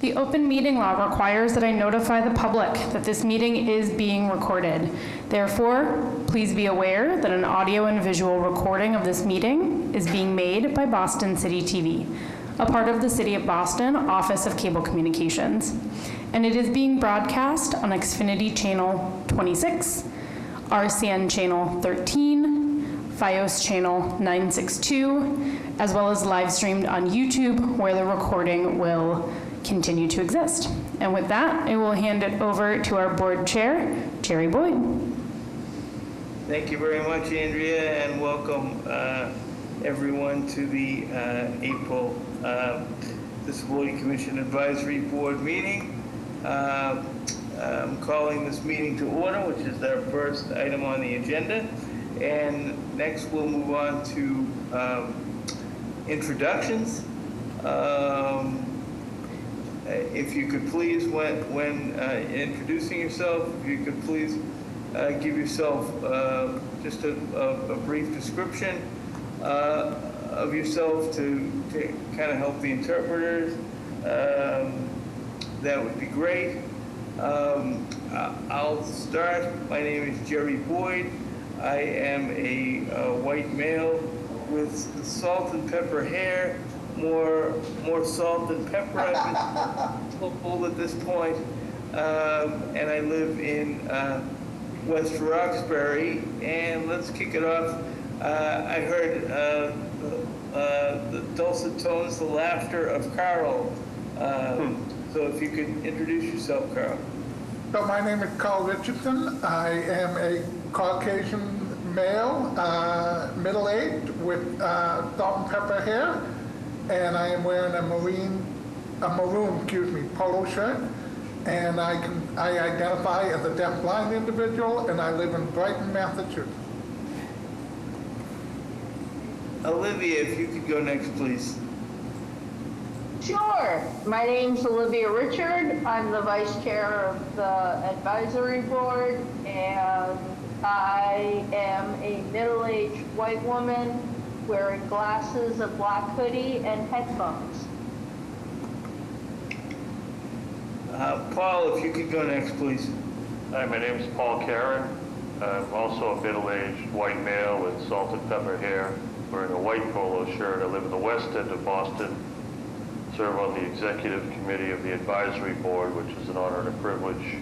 The open meeting law requires that I notify the public that this meeting is being recorded. Therefore, please be aware that an audio and visual recording of this meeting is being made by Boston City TV, a part of the City of Boston Office of Cable Communications, and it is being broadcast on Xfinity Channel 26, RCN Channel 13, FiOS Channel 962, as well as live streamed on YouTube, where the recording will continue to exist. And with that, I will hand it over to our board chair, Jerry Boyd. Thank you very much, Andrea, and welcome everyone to the April Disability Commission Advisory Board meeting. I'm calling this meeting to order, which is our first item on the agenda. And next we'll move on to introductions. If you could please, when introducing yourself, if you could please give yourself just a brief description of yourself to kind of help the interpreters, that would be great. I'll start. My name is Jerry Boyd. I am a white male with salt and pepper hair. More salt than pepper, I've been told at this point. And I live in West Roxbury. And let's kick it off. I heard the dulcet tones, the laughter of Carl. So if you could introduce yourself, Carl. So my name is Carl Richardson. I am a Caucasian male, middle-aged, with salt and pepper hair. And I am wearing a maroon, polo shirt. And I identify as a deaf-blind individual, and I live in Brighton, Massachusetts. Olivia, if you could go next, please. Sure. My name's Olivia Richard. I'm the vice chair of the advisory board, and I am a middle-aged white woman wearing glasses, a black hoodie, and headphones. Paul, if you could go next, please. Hi, my name is Paul Karen. I'm also a middle-aged white male with salt and pepper hair, wearing a white polo shirt. I live in the west end of Boston, serve on the executive committee of the advisory board, which is an honor and a privilege,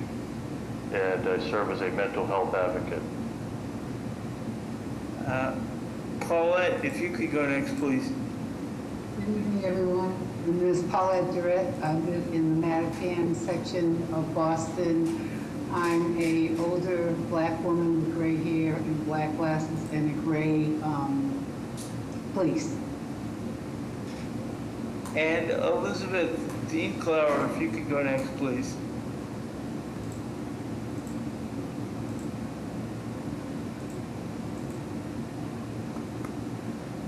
and I serve as a mental health advocate. Paulette, if you could go next, please. Good evening, everyone. My name is Paulette Durrett. I live in the Mattapan section of Boston. I'm a older black woman with gray hair and black glasses and a gray fleece. And Elizabeth Dean-Clower, if you could go next, please.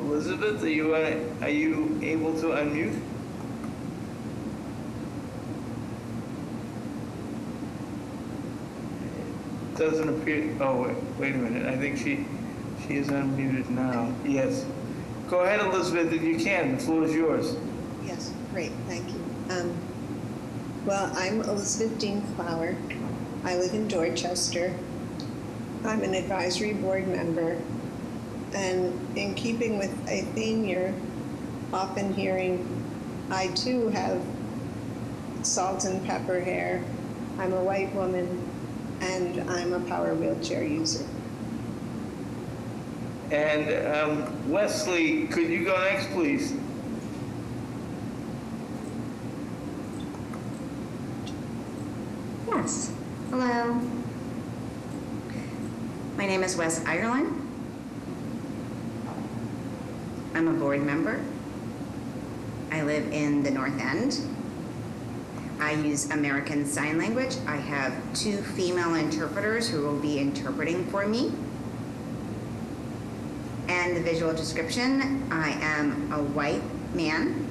Elizabeth, are you able to unmute? It doesn't appear. Oh, wait a minute. I think she is unmuted now. Yes. Go ahead, Elizabeth, if you can. The floor is yours. Yes, great, thank you. Well, I'm Elizabeth Dean-Clower. I live in Dorchester. I'm an advisory board member. And in keeping with a theme you're often hearing, I too have salt and pepper hair. I'm a white woman, and I'm a power wheelchair user. And Wesley, could you go next, please? Yes. Hello. My name is Wes Ireland. I'm a board member. I live in the North End. I use American Sign Language. I have 2 female interpreters who will be interpreting for me. And the visual description, I am a white man,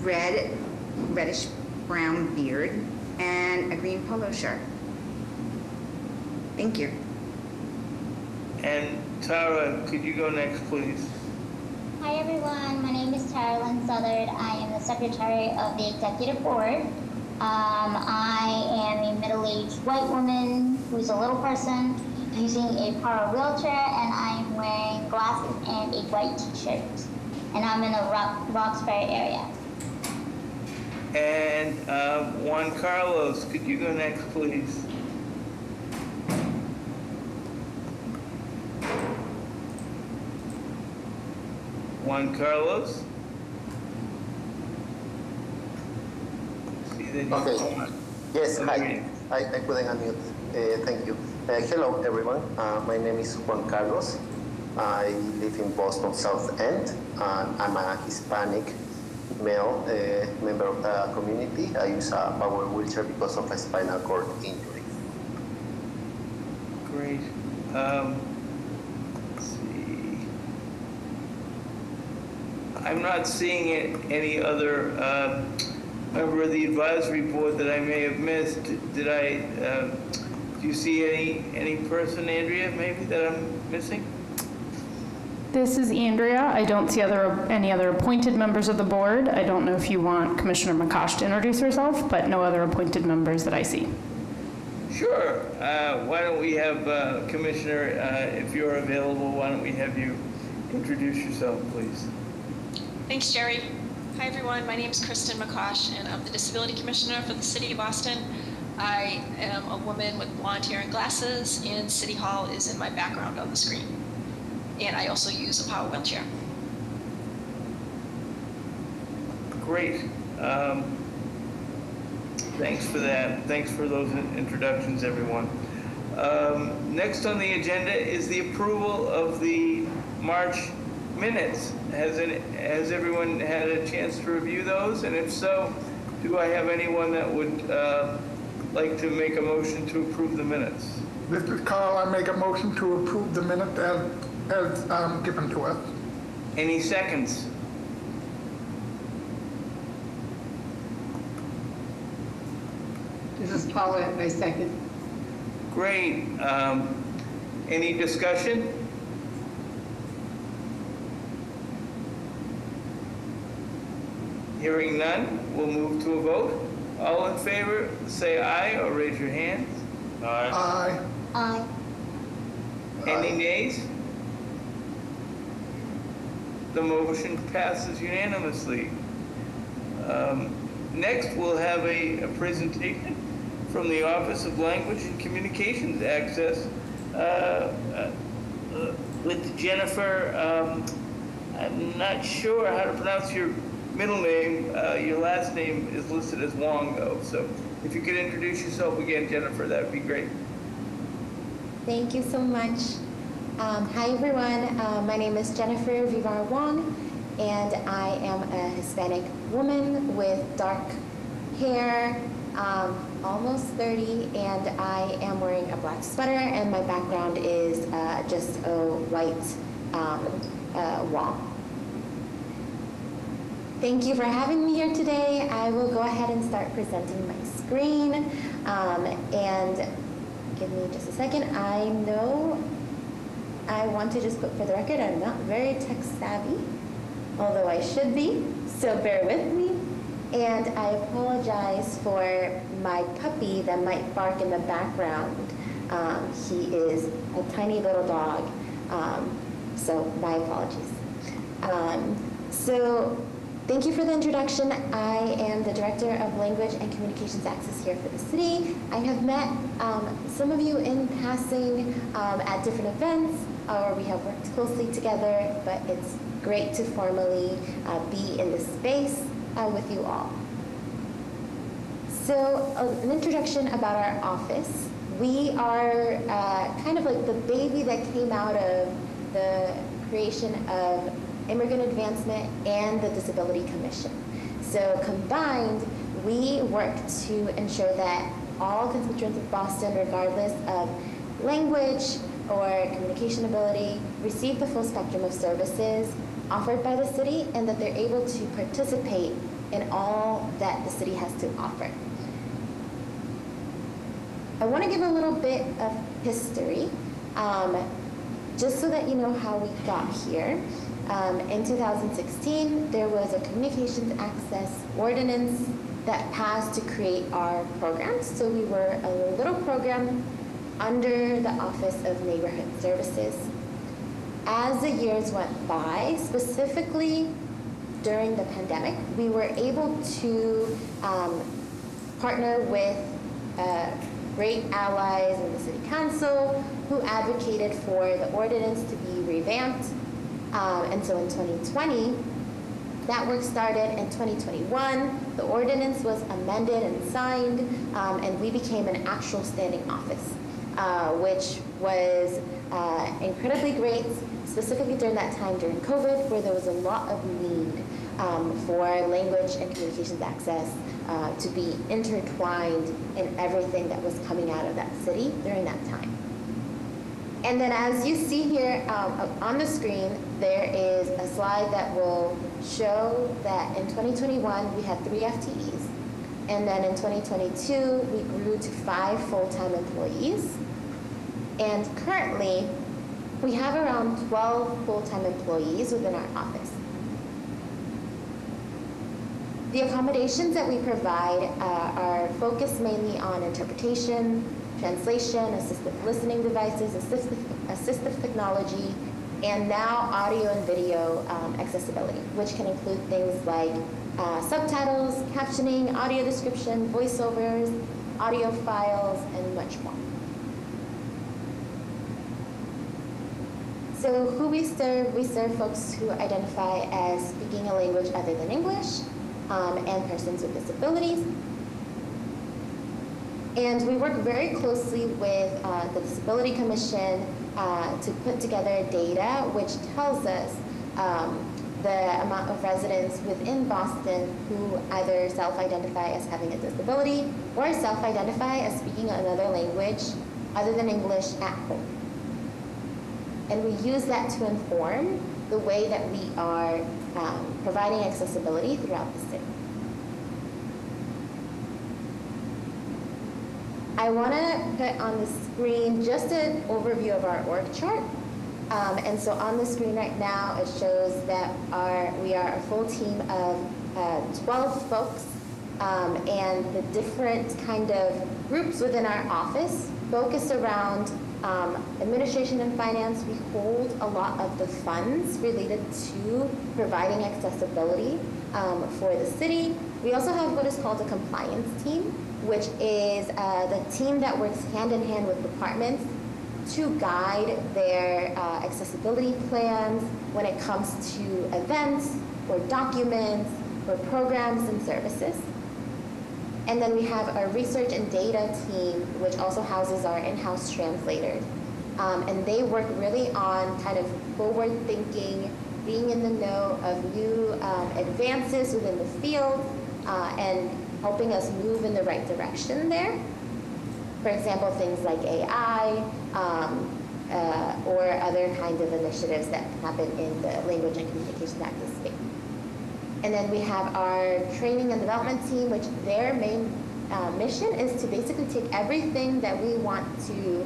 reddish brown beard, and a green polo shirt. Thank you. And Tara, could you go next, please? Hi everyone, my name is Tara Lynn Southard. I am the secretary of the executive board. I am a middle-aged white woman who's a little person using a power wheelchair, and I'm wearing glasses and a white t-shirt. And I'm in the Roxbury area. And Juan Carlos, could you go next, please? Juan Carlos? See that you- Okay. Yes, hi. Okay. I couldn't unmute. Thank you. Hello, everyone. My name is Juan Carlos. I live in Boston South End. I'm a Hispanic male member of the community. I use a power wheelchair because of a spinal cord injury. Great. Let's see. I'm not seeing any other member of the advisory board that I may have missed. Did I? Do you see any person, Andrea, maybe that I'm missing? This is Andrea. I don't see any other appointed members of the board. I don't know if you want Commissioner McCosh to introduce herself, but no other appointed members that I see. Sure. Why don't we have Commissioner, if you're available, why don't we have you introduce yourself, please? Thanks, Jerry. Hi, everyone. My name is Kristen McCosh, and I'm the Disability Commissioner for the City of Boston. I am a woman with blonde hair and glasses, and City Hall is in my background on the screen. And I also use a power wheelchair. Great. Thanks for that. Thanks for those introductions, everyone. Next on the agenda is the approval of the March minutes. Has everyone had a chance to review those? And if so, do I have anyone that would like to make a motion to approve the minutes? This is Carl. I make a motion to approve the minute as given to us. Any seconds? This is Paula, I second. Great. Any discussion? Hearing none, we'll move to a vote. All in favor, say aye or raise your hands. Aye. Aye. Any nays? The motion passes unanimously. Next, we'll have a presentation from the Office of Language and Communications Access with Jennifer. I'm not sure how to pronounce your middle name. Your last name is listed as Wong, though. So if you could introduce yourself again, Jennifer, that would be great. Thank you so much. Hi, everyone. My name is Jennifer Vivar Wong, and I am a Hispanic woman with dark hair, almost 30, and I am wearing a black sweater, and my background is just a white wall. Thank you for having me here today. I will go ahead and start presenting my screen, and give me just a second. I know I want to just put for the record, I'm not very tech savvy, although I should be, so bear with me. And I apologize for my puppy that might bark in the background. He is a tiny little dog, so my apologies. So thank you for the introduction. I am the Director of Language and Communications Access here for the city. I have met some of you in passing at different events, or we have worked closely together, but it's great to formally be in this space with you all. So an introduction about our office. We are kind of like the baby that came out of the creation of Immigrant Advancement and the Disability Commission. So combined, we work to ensure that all constituents of Boston, regardless of language or communication ability, receive the full spectrum of services offered by the city, and that they're able to participate in all that the city has to offer. I want to give a little bit of history, just so that you know how we got here. In 2016, there was a communications access ordinance that passed to create our programs. So we were a little program under the Office of Neighborhood Services. As the years went by, specifically during the pandemic, we were able to partner with great allies in the City Council who advocated for the ordinance to be revamped. And so in 2020, that work started. In 2021, the ordinance was amended and signed, and we became an actual standing office, which was incredibly great, specifically during that time during COVID, where there was a lot of need for language and communications access to be intertwined in everything that was coming out of that city during that time. And then as you see here on the screen, there is a slide that will show that in 2021, we had 3 FTEs. And then in 2022, we grew to 5 full-time employees. And currently, we have around 12 full-time employees within our office. The accommodations that we provide are focused mainly on interpretation, translation, assistive listening devices, assistive technology, and now audio and video accessibility, which can include things like subtitles, captioning, audio description, voiceovers, audio files, and much more. So who we serve folks who identify as speaking a language other than English, and persons with disabilities. And we work very closely with the Disability Commission to put together data which tells us the amount of residents within Boston who either self-identify as having a disability or self-identify as speaking another language other than English at home. And we use that to inform the way that we are providing accessibility throughout the city. I want to put on the screen just an overview of our org chart. And so on the screen right now, it shows that we are a full team of 12 folks, and the different kind of groups within our office focus around administration and finance. We hold a lot of the funds related to providing accessibility for the city. We also have what is called a compliance team, which is the team that works hand in hand with departments to guide their accessibility plans when it comes to events or documents or programs and services. And then we have our research and data team, which also houses our in-house translators. And they work really on kind of forward thinking, being in the know of new advances within the field, and helping us move in the right direction there. For example, things like AI, or other kinds of initiatives that happen in the language and communication access space. And then we have our training and development team, which their main mission is to basically take everything that we want to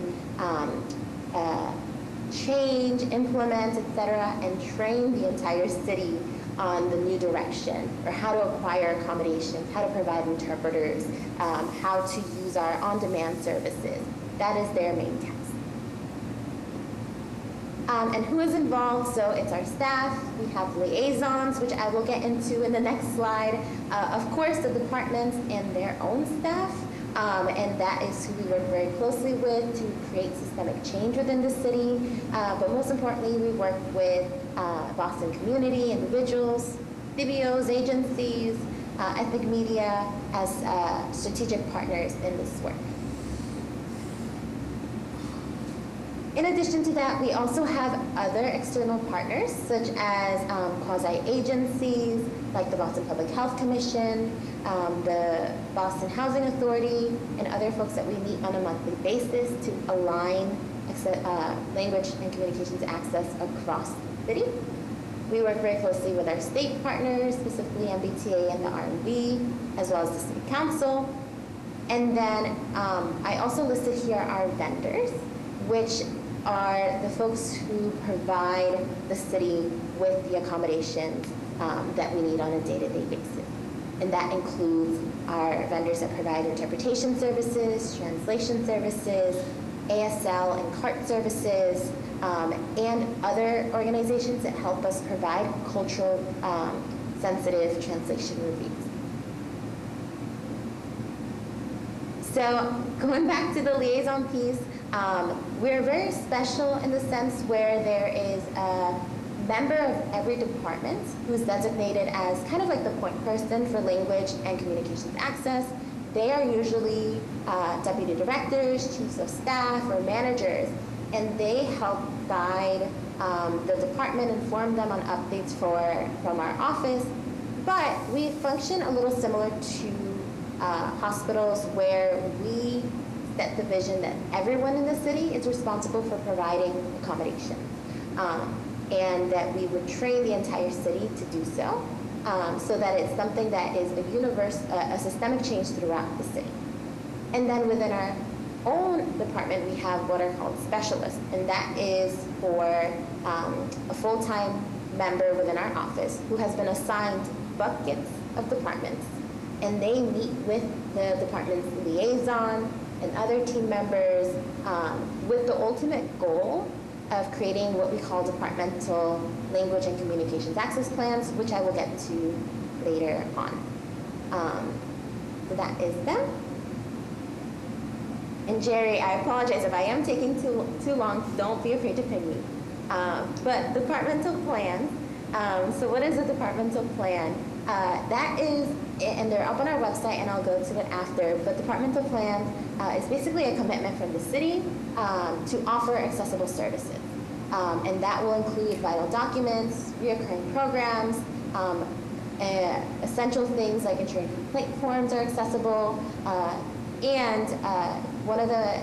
change, implement, etc., and train the entire city on the new direction, or how to acquire accommodations, how to provide interpreters, how to use our on-demand services. That is their main task. And who is involved? So it's our staff. We have liaisons, which I will get into in the next slide. Of course, the departments and their own staff. And that is who we work very closely with to create systemic change within the city. But most importantly, we work with Boston community, individuals, CBOs, agencies, ethnic media as strategic partners in this work. In addition to that, we also have other external partners, such as quasi-agencies, like the Boston Public Health Commission, the Boston Housing Authority, and other folks that we meet on a monthly basis to align language and communications access across the city. We work very closely with our state partners, specifically MBTA and the RMV, as well as the City Council. And then I also listed here our vendors, which are the folks who provide the city with the accommodations that we need on a day-to-day basis. And that includes our vendors that provide interpretation services, translation services, ASL and CART services, and other organizations that help us provide cultural sensitive translation reviews. So going back to the liaison piece, we're very special in the sense where there is a member of every department who's designated as kind of like the point person for language and communications access. They are usually deputy directors, chiefs of staff, or managers, and they help guide the department, inform them on updates from our office. But we function a little similar to hospitals where we set the vision that everyone in the city is responsible for providing accommodation, and that we would train the entire city to do so, so that it's something that is a systemic change throughout the city. And then within our own department, we have what are called specialists, and that is for a full-time member within our office who has been assigned buckets of departments, and they meet with the department's liaison and other team members with the ultimate goal of creating what we call departmental language and communications access plans, which I will get to later on. So that is them. And Jerry, I apologize if I am taking too long. Don't be afraid to ping me. But departmental plans. So what is a departmental plan? That is, and they're up on our website, and I'll go to it after, but departmental plan is basically a commitment from the city to offer accessible services. And that will include vital documents, reoccurring programs, essential things like ensuring complaint forms are accessible, and one of the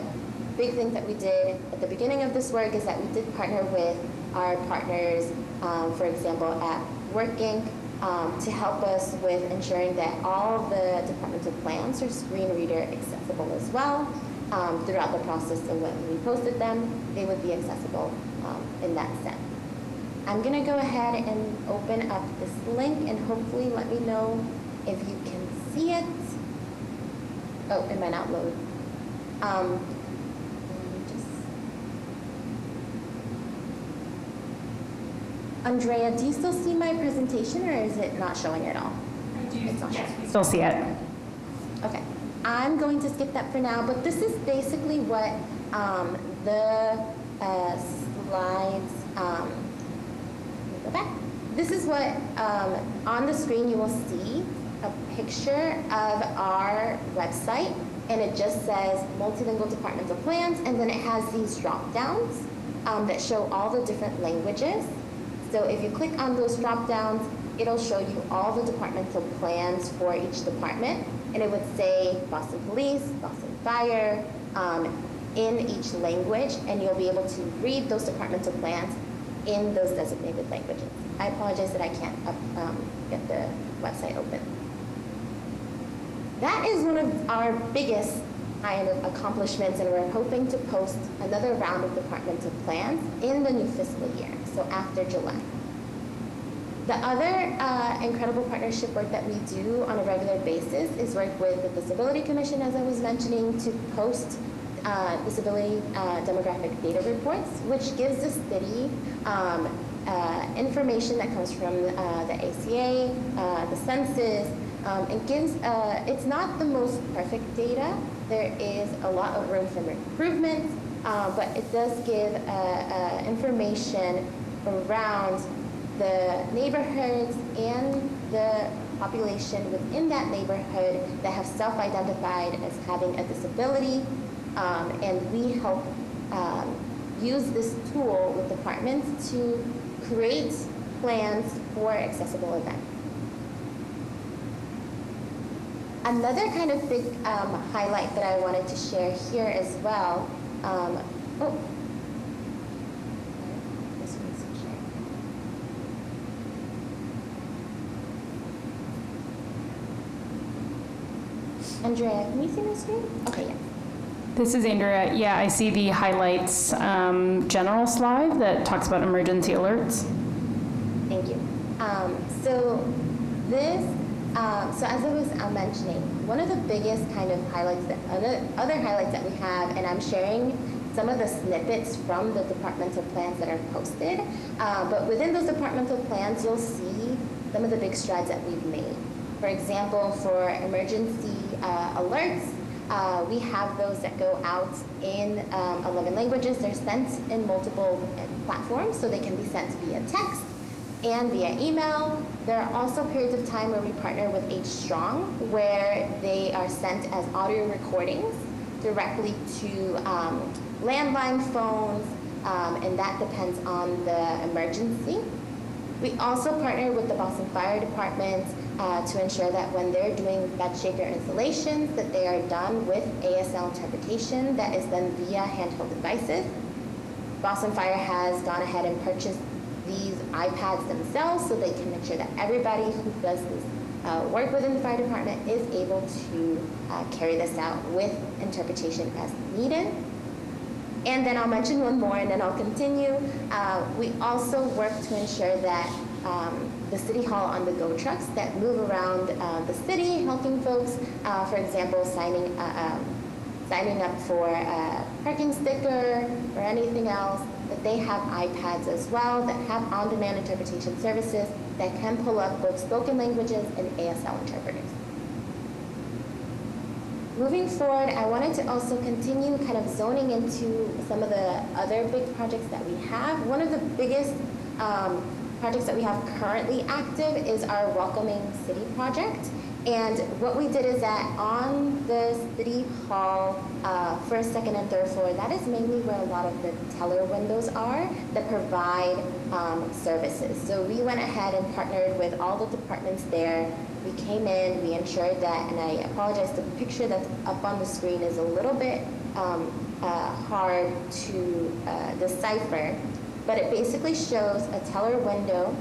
big things that we did at the beginning of this work is that we did partner with our partners, for example, at Working, to help us with ensuring that all of the departmental plans are screen reader accessible as well. Throughout the process of when we posted them, they would be accessible in that sense. I'm gonna go ahead and open up this link and hopefully let me know if you can see it. Oh, it might not load. Let me just... Andrea, do you still see my presentation, or is it not showing at all? I do. It's not showing. Still see it. Okay, I'm going to skip that for now, but this is basically what the slides, let me go back. This is what, on the screen you will see a picture of our website, and it just says multilingual departmental plans, and then it has these drop downs that show all the different languages. So if you click on those drop downs, it'll show you all the departmental plans for each department, and it would say Boston Police, Boston Fire, in each language, and you'll be able to read those departmental plans in those designated languages. I apologize that I can't get the website open. That is one of our biggest kind of accomplishments, and we're hoping to post another round of departmental plans in the new fiscal year, so after July. The other incredible partnership work that we do on a regular basis is work with the Disability Commission, as I was mentioning, to post disability demographic data reports, which gives the city information that comes from the ACA, the census. It gives, it's not the most perfect data. There is a lot of room for improvement, but it does give information around the neighborhoods and the population within that neighborhood that have self-identified as having a disability, and we help use this tool with departments to create plans for accessible events. Another kind of big highlight that I wanted to share here as well, this one's shared. Andrea, can you see my screen? Okay, yeah. This is Andrea. Yeah, I see the highlights general slide that talks about emergency alerts. Thank Thank you. So this, so as I was mentioning, one of the biggest kind of highlights, other highlights that we have, and I'm sharing some of the snippets from the departmental plans that are posted, but within those departmental plans, you'll see some of the big strides that we've made. For example, for emergency alerts, we have those that go out in 11 languages. They're sent in multiple platforms, so they can be sent via text and via email. There are also periods of time where we partner with H Strong, where they are sent as audio recordings directly to landline phones, and that depends on the emergency. We also partner with the Boston Fire Department to ensure that when they're doing bed shaker installations, that they are done with ASL interpretation that is done via handheld devices. Boston Fire has gone ahead and purchased these iPads themselves so they can make sure that everybody who does this work within the fire department is able to carry this out with interpretation as needed. And then I'll mention one more and then I'll continue. We also work to ensure that the City Hall on-the-go trucks that move around the city, helping folks, for example, signing up for a parking sticker or anything else, that they have iPads as well that have on-demand interpretation services that can pull up both spoken languages and ASL interpreters. Moving forward, I wanted to also continue kind of zoning into some of the other big projects that we have. One of the biggest projects that we have currently active is our Welcoming City project. And what we did is that on the City Hall first, second, and third floor, that is mainly where a lot of the teller windows are that provide services. So we went ahead and partnered with all the departments there. We came in, we ensured that, and I apologize, the picture that's up on the screen is a little bit hard to decipher, but it basically shows a teller window,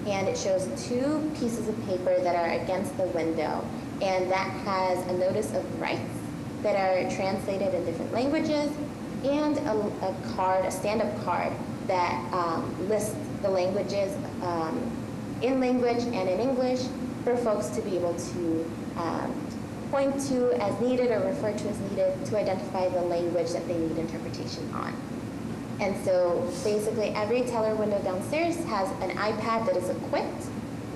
and it shows two pieces of paper that are against the window, and that has a notice of rights that are translated in different languages, and a card, a stand-up card that lists the languages in language and in English for folks to be able to point to as needed or refer to as needed to identify the language that they need interpretation on. And so basically every teller window downstairs has an iPad that is equipped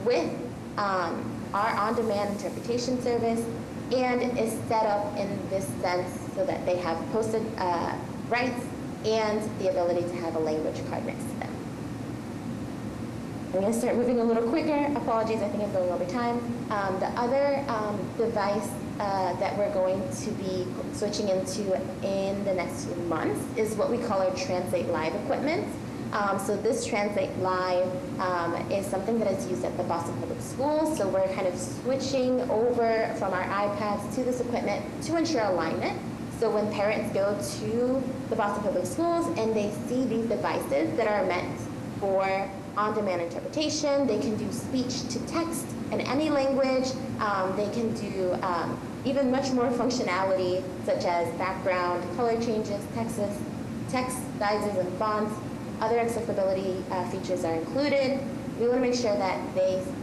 with our on-demand interpretation service and is set up in this sense so that they have posted rights and the ability to have a language card next to them. I'm going to start moving a little quicker. Apologies, I think I'm going over time. The other device that we're going to be switching into in the next few months is what we call our Translate Live equipment. So this Translate Live is something that is used at the Boston Public Schools. So we're kind of switching over from our iPads to this equipment to ensure alignment. So when parents go to the Boston Public Schools and they see these devices that are meant for on-demand interpretation, they can do speech to text in any language. They can do even much more functionality, such as background, color changes, text sizes and fonts. Other accessibility features are included. We want to make sure that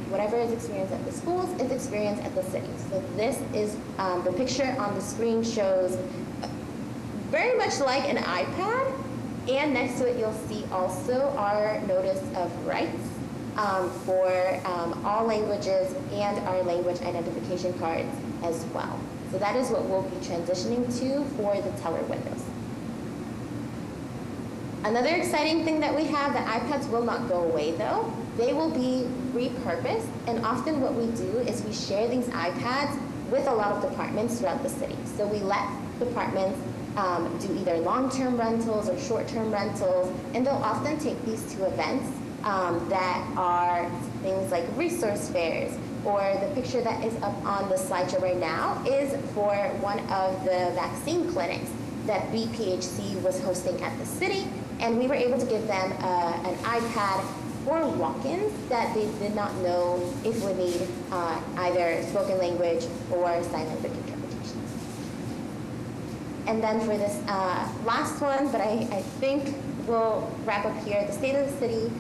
whatever is experienced at the schools is experienced at the city. So this is, the picture on the screen shows very much like an iPad, and next to it you'll see also our notice of rights for all languages and our language identification cards as well. So that is what we'll be transitioning to for the teller windows. Another exciting thing that we have, the iPads will not go away though. They will be repurposed, and often what we do is we share these iPads with a lot of departments throughout the city. So we let departments do either long-term rentals or short-term rentals, and they'll often take these to events that are things like resource fairs, or the picture that is up on the slideshow right now is for one of the vaccine clinics that BPHC was hosting at the city, and we were able to give them an iPad for walk-ins that they did not know if would need either spoken language or sign language interpretation. And then for this last one, but I think we'll wrap up here, the State of the City.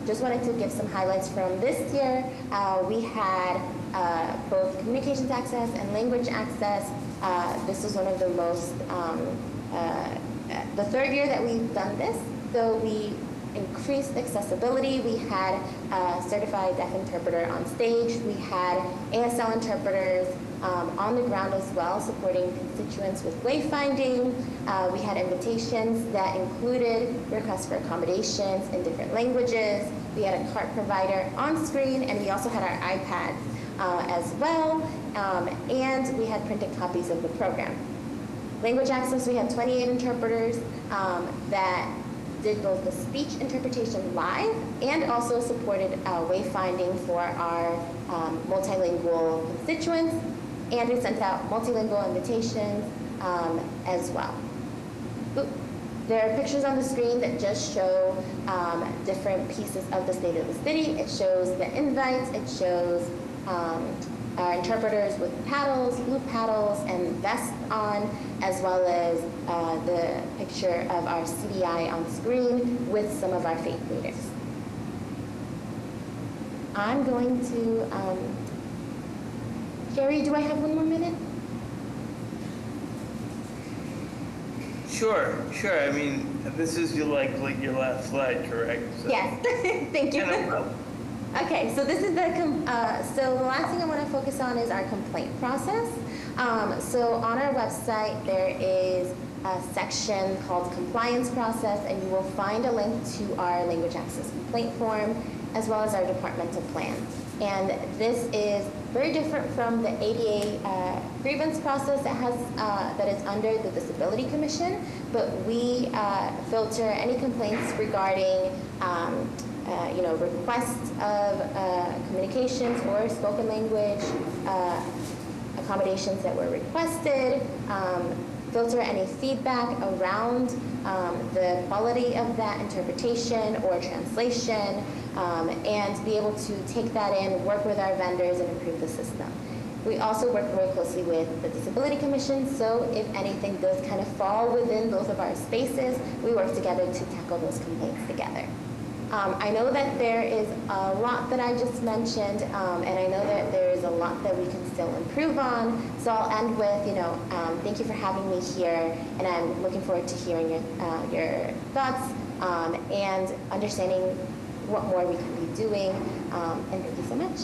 just wanted to give some highlights from this year. We had both communications access and language access. This was one of the most, the third year that we've done this. So we increased accessibility. We had a certified deaf interpreter on stage. We had ASL interpreters on the ground as well, supporting constituents with wayfinding. We had invitations that included requests for accommodations in different languages. We had a cart provider on screen, and we also had our iPads as well, and we had printed copies of the program. Language access, we had 28 interpreters that did both the speech interpretation live and also supported wayfinding for our multilingual constituents, and we sent out multilingual invitations as well. There are pictures on the screen that just show different pieces of the state of the city. It shows the invites, it shows our interpreters with paddles, blue paddles, and vests on, as well as the picture of our CDI on screen with some of our faith leaders. I'm going to, Jerry, do I have one more minute? Sure. I mean, this is your your last slide, correct? So. Yes, thank you. Okay, so this is the, so the last thing I want to focus on is our complaint process. So on our website, there is a section called compliance process, and you will find a link to our language access complaint form, as well as our departmental plan. And this is very different from the ADA grievance process that is under the Disability Commission, but we filter any complaints regarding requests of communications or spoken language accommodations that were requested, filter any feedback around the quality of that interpretation or translation, and be able to take that in, work with our vendors, and improve the system. We also work very closely with the Disability Commission, so if anything does kind of fall within both of our spaces, we work together to tackle those complaints together. I know that there is a lot that I just mentioned, and I know that there is a lot that we can still improve on. So I'll end with, thank you for having me here, and I'm looking forward to hearing your thoughts and understanding what more we can be doing. And thank you so much.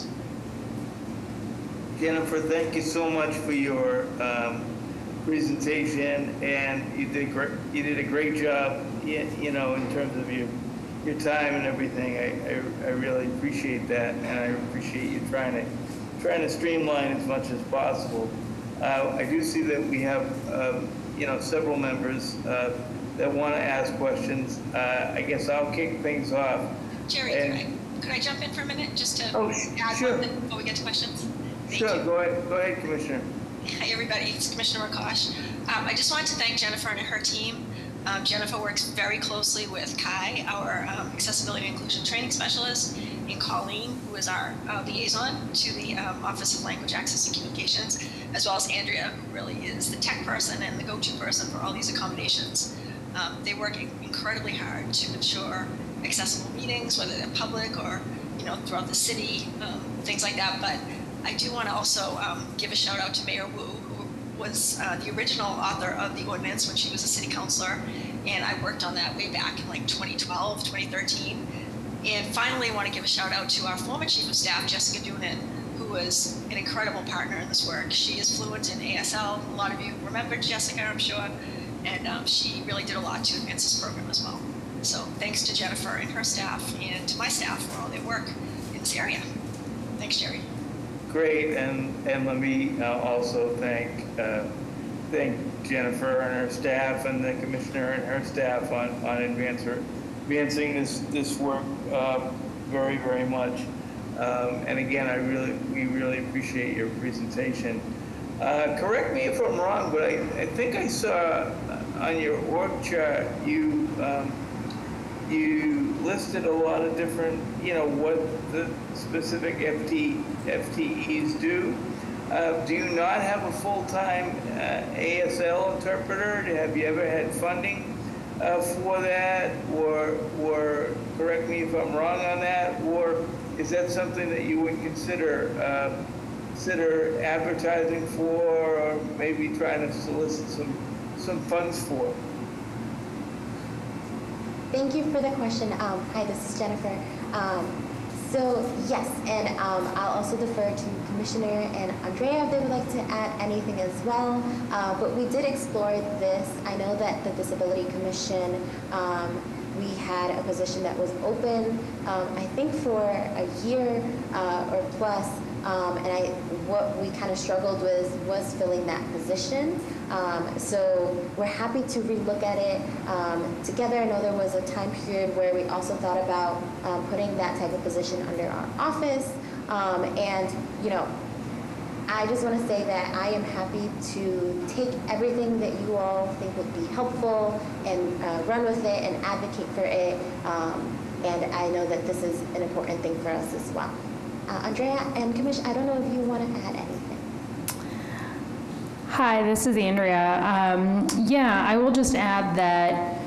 Jennifer, thank you so much for your presentation, and you did a great job, in terms of your time and everything. I really appreciate that, and I appreciate you trying to streamline as much as possible. I do see that we have several members that want to ask questions. I guess I'll kick things off. Jerry, could I jump in for a minute just to add sure. one thing before we get to questions? Thank Sure, you. go ahead, Commissioner. Hi, everybody. It's Commissioner Rakosh. I just wanted to thank Jennifer and her team. Jennifer works very closely with Kai, our Accessibility and Inclusion Training Specialist, and Colleen, who is our liaison to the Office of Language Access and Communications, as well as Andrea, who really is the tech person and the go-to person for all these accommodations. They work incredibly hard to ensure accessible meetings, whether they're public or throughout the city, things like that. But I do want to also give a shout out to Mayor Wu, who was the original author of the ordinance when she was a city councilor, and I worked on that way back in 2012, 2013. And finally, I want to give a shout out to our former chief of staff, Jessica Doonan, who was an incredible partner in this work. She is fluent in ASL. A lot of you remember Jessica, I'm sure, and she really did a lot to advance this program as well. So thanks to Jennifer and her staff, and to my staff for all their work in this area. Thanks, Jerry. Great, and let me also thank Jennifer and her staff, and the commissioner and her staff on advancing this work very, very much. And again, we really appreciate your presentation. Correct me if I'm wrong, but I think I saw on your org chart you listed a lot of different, what the specific FTEs do. Do you not have a full-time ASL interpreter? Have you ever had funding for that? Or correct me if I'm wrong on that, or is that something that you would consider advertising for, or maybe trying to solicit some funds for? Thank you for the question. Hi, this is Jennifer. So yes, and I'll also defer to Commissioner and Andrea if they would like to add anything as well. But we did explore this. I know that the Disability Commission, we had a position that was open, I think for a year or plus. And what we kind of struggled with was filling that position. So we're happy to relook at it together. I know there was a time period where we also thought about putting that type of position under our office. And, you know, I just want to say that I am happy to take everything that you all think would be helpful and run with it and advocate for it. And I know that this is an important thing for us as well. Andrea and Commissioner, I don't know if you want to add anything. Hi, this is Andrea. Yeah, I will just add that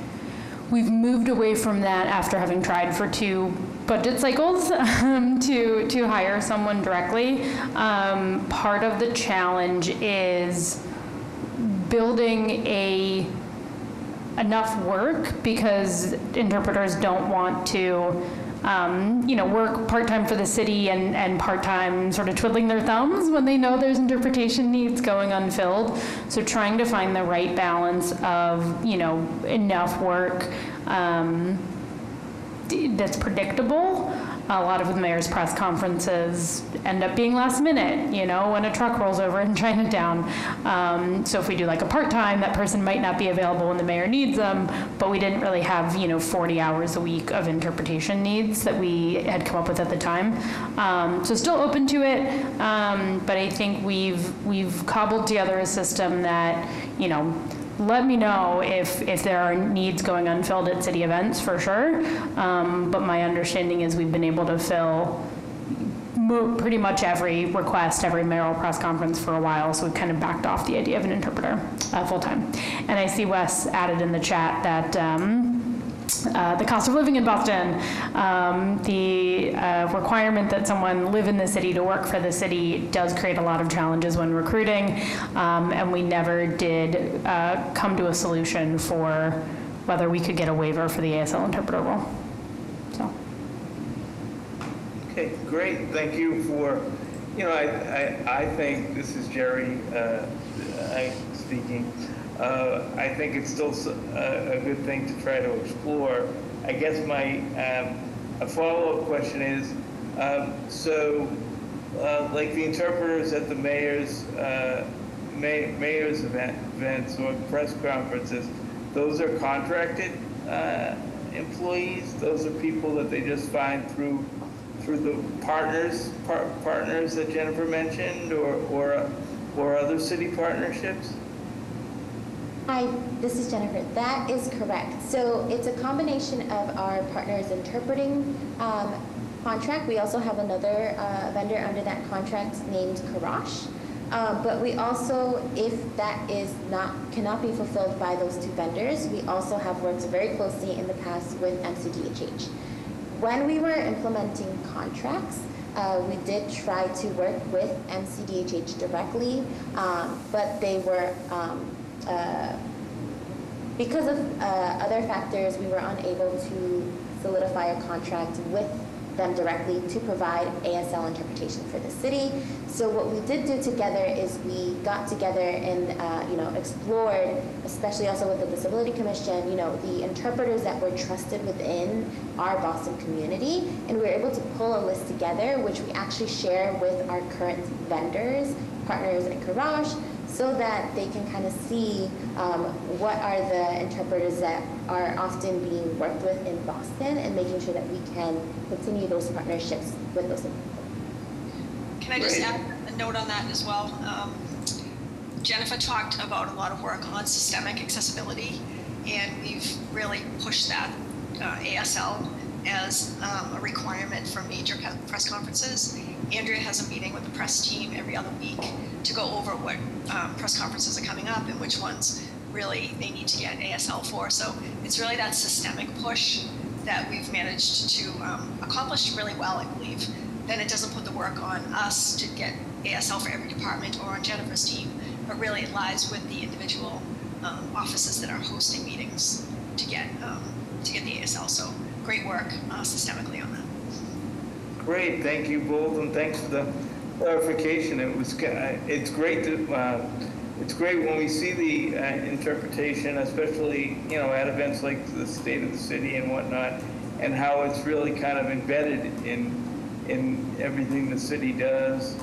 we've moved away from that after having tried for 2 budget cycles to hire someone directly. Part of the challenge is building enough work because interpreters don't want to work part-time for the city and part-time sort of twiddling their thumbs when they know there's interpretation needs going unfilled. So trying to find the right balance of, enough work that's predictable. A lot of the mayor's press conferences end up being last minute, when a truck rolls over in Chinatown. So if we do like a part-time, that person might not be available when the mayor needs them, but we didn't really have, 40 hours a week of interpretation needs that we had come up with at the time. So still open to it, but I think we've cobbled together a system that, let me know if there are needs going unfilled at city events, for sure. But my understanding is we've been able to fill pretty much every request, every mayoral press conference for a while, so we've kind of backed off the idea of an interpreter full-time. And I see Wes added in the chat that the cost of living in Boston, the requirement that someone live in the city to work for the city does create a lot of challenges when recruiting, and we never did come to a solution for whether we could get a waiver for the ASL interpreter role. So. Okay, great. Thank you for, I think, this is Jerry speaking. I think it's still a good thing to try to explore. I guess my a follow-up question is, like the interpreters at the mayor's events or press conferences, those are contracted employees. Those are people that they just find through the partners that Jennifer mentioned, or other city partnerships. Hi, this is Jennifer. That is correct. So it's a combination of our partners interpreting contract. We also have another vendor under that contract named Karash. But we also, if that cannot be fulfilled by those 2 vendors, we also have worked very closely in the past with MCDHH. When we were implementing contracts, we did try to work with MCDHH directly, but they were because of other factors, we were unable to solidify a contract with them directly to provide ASL interpretation for the city. So what we did do together is we got together and explored, especially also with the Disability Commission, the interpreters that were trusted within our Boston community, and we were able to pull a list together, which we actually share with our current vendors, partners at Karash, so that they can kind of see what are the interpreters that are often being worked with in Boston, and making sure that we can continue those partnerships with those people. Can I just add a note on that as well? Jennifer talked about a lot of work on systemic accessibility, and we've really pushed that ASL as a requirement for major press conferences. Andrea has a meeting with the press team every other week to go over what press conferences are coming up and which ones really they need to get ASL for. So it's really that systemic push that we've managed to accomplish really well, I believe, then it doesn't put the work on us to get ASL for every department or on Jennifer's team, but really it lies with the individual offices that are hosting meetings to get the ASL. So great work systemically on that. Great, thank you both, and thanks for the clarification. It's great to, it's great when we see the interpretation, especially, you know, at events like the State of the City and whatnot, and how it's really kind of embedded in everything the city does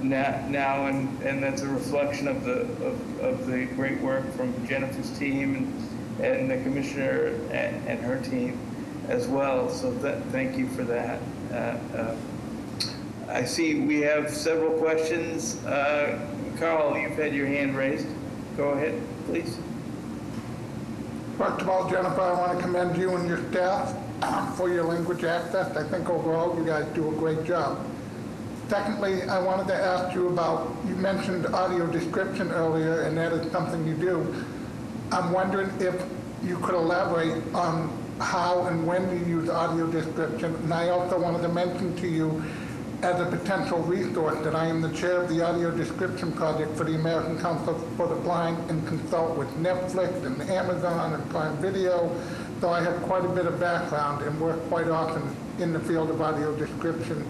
now, and that's a reflection of the great work from Jennifer's team and the commissioner and her team as well. So thank you for that. I see we have several questions. Carl, you've had your hand raised. Go ahead, please. First of all, Jennifer, I want to commend you and your staff for your language access. I think overall you guys do a great job. Secondly, I wanted to ask you about, you mentioned audio description earlier, and that is something you do. I'm wondering if you could elaborate on how and when you use audio description. And I also wanted to mention to you, as a potential resource, that I am the chair of the audio description project for the American Council for the Blind and consult with Netflix and Amazon and Prime Video. So I have quite a bit of background and work quite often in the field of audio description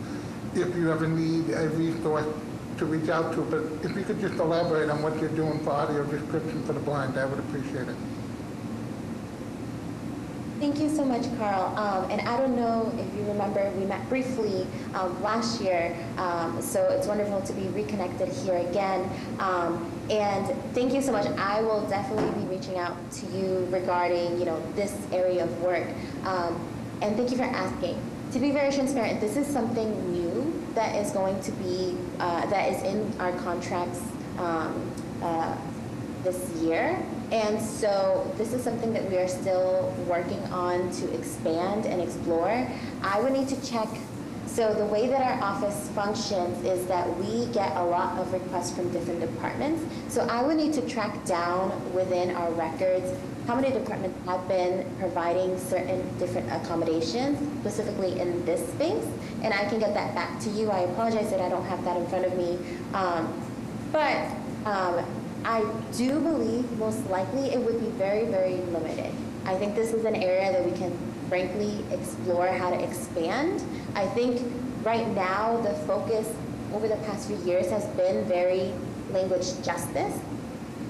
if you ever need a resource to reach out to. But if you could just elaborate on what you're doing for audio description for the blind, I would appreciate it. Thank you so much, Carl. And I don't know if you remember, we met briefly last year, so it's wonderful to be reconnected here again. And thank you so much. I will definitely be reaching out to you regarding, you know, this area of work. And thank you for asking. To be very transparent, this is something new that is going to be, that is in our contracts this year. And so this is something that we are still working on to expand and explore. I would need to check. So the way that our office functions is that we get a lot of requests from different departments. So I would need to track down within our records how many departments have been providing certain different accommodations, specifically in this space. And I can get that back to you. I apologize that I don't have that in front of me. I do believe most likely it would be very, very limited. I think this is an area that we can frankly explore how to expand. I think right now the focus over the past few years has been very language justice.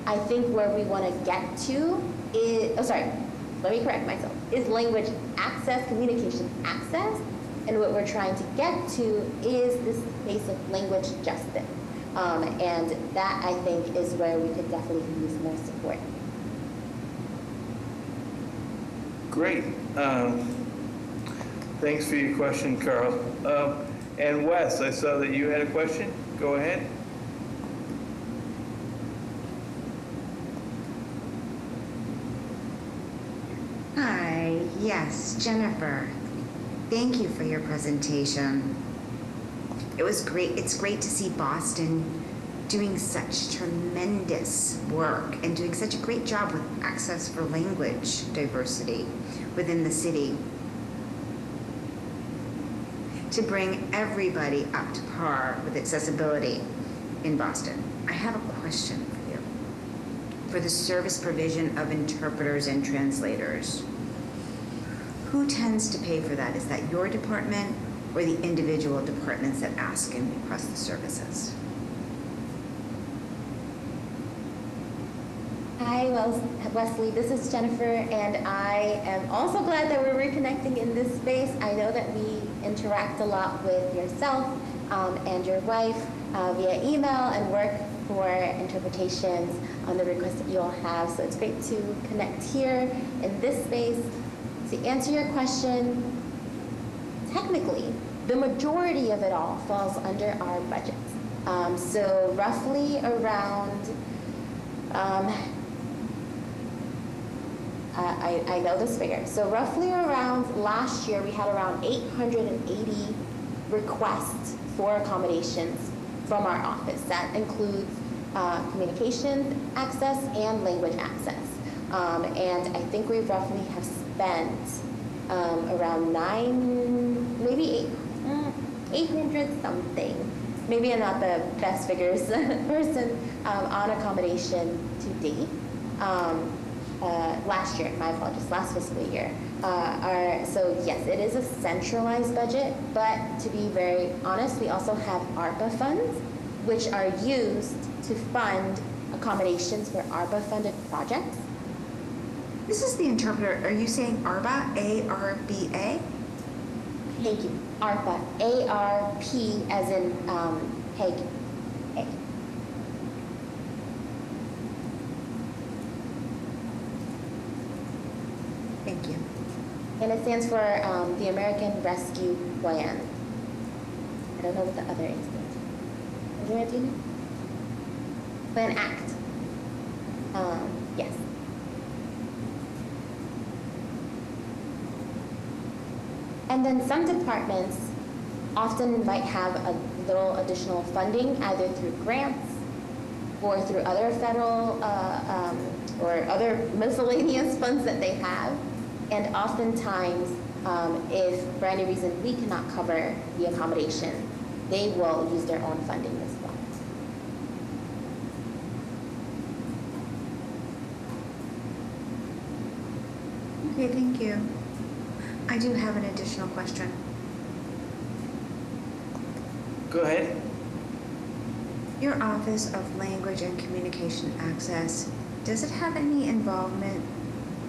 I think where we want to get to is, let me correct myself, is language access, communication access, and what we're trying to get to is this space of language justice. And that, I think, is where we could definitely use more support. Great. Thanks for your question, Carl. And Wes, I saw that you had a question. Go ahead. Hi, yes, Jennifer. Thank you for your presentation. It was great. It's great to see Boston doing such tremendous work and doing such a great job with access for language diversity within the city. To bring everybody up to par with accessibility in Boston. I have a question for you. For the service provision of interpreters and translators, who tends to pay for that? Is that your department or the individual departments that ask and request the services? Hi, Wesley. This is Jennifer, and I am also glad that we're reconnecting in this space. I know that we interact a lot with yourself and your wife via email and work for interpretations on the requests that you all have. So it's great to connect here in this space. To answer your question, technically, the majority of it all falls under our budget. So roughly around, I know this figure. So roughly around last year, we had around 880 requests for accommodations from our office. That includes communication access and language access. And I think we roughly have spent around 800 something. Maybe I'm not the best figures person on accommodation to date. Last year, my apologies, last fiscal year. So yes, it is a centralized budget, but to be very honest, we also have ARPA funds, which are used to fund accommodations for ARPA funded projects. This is the interpreter. Are you saying ARBA? A-R-B-A? Thank you. ARPA, A-R-P as in Peg. A. Thank you. And it stands for the American Rescue Plan. I don't know what the other A stands for. Is there a Tina? Plan Act. Yes. And then some departments often might have a little additional funding, either through grants or through other federal or other miscellaneous funds that they have. And oftentimes, if for any reason we cannot cover the accommodation, they will use their own funding as well. Okay, thank you. I do have an additional question. Go ahead. Your Office of Language and Communication Access, does it have any involvement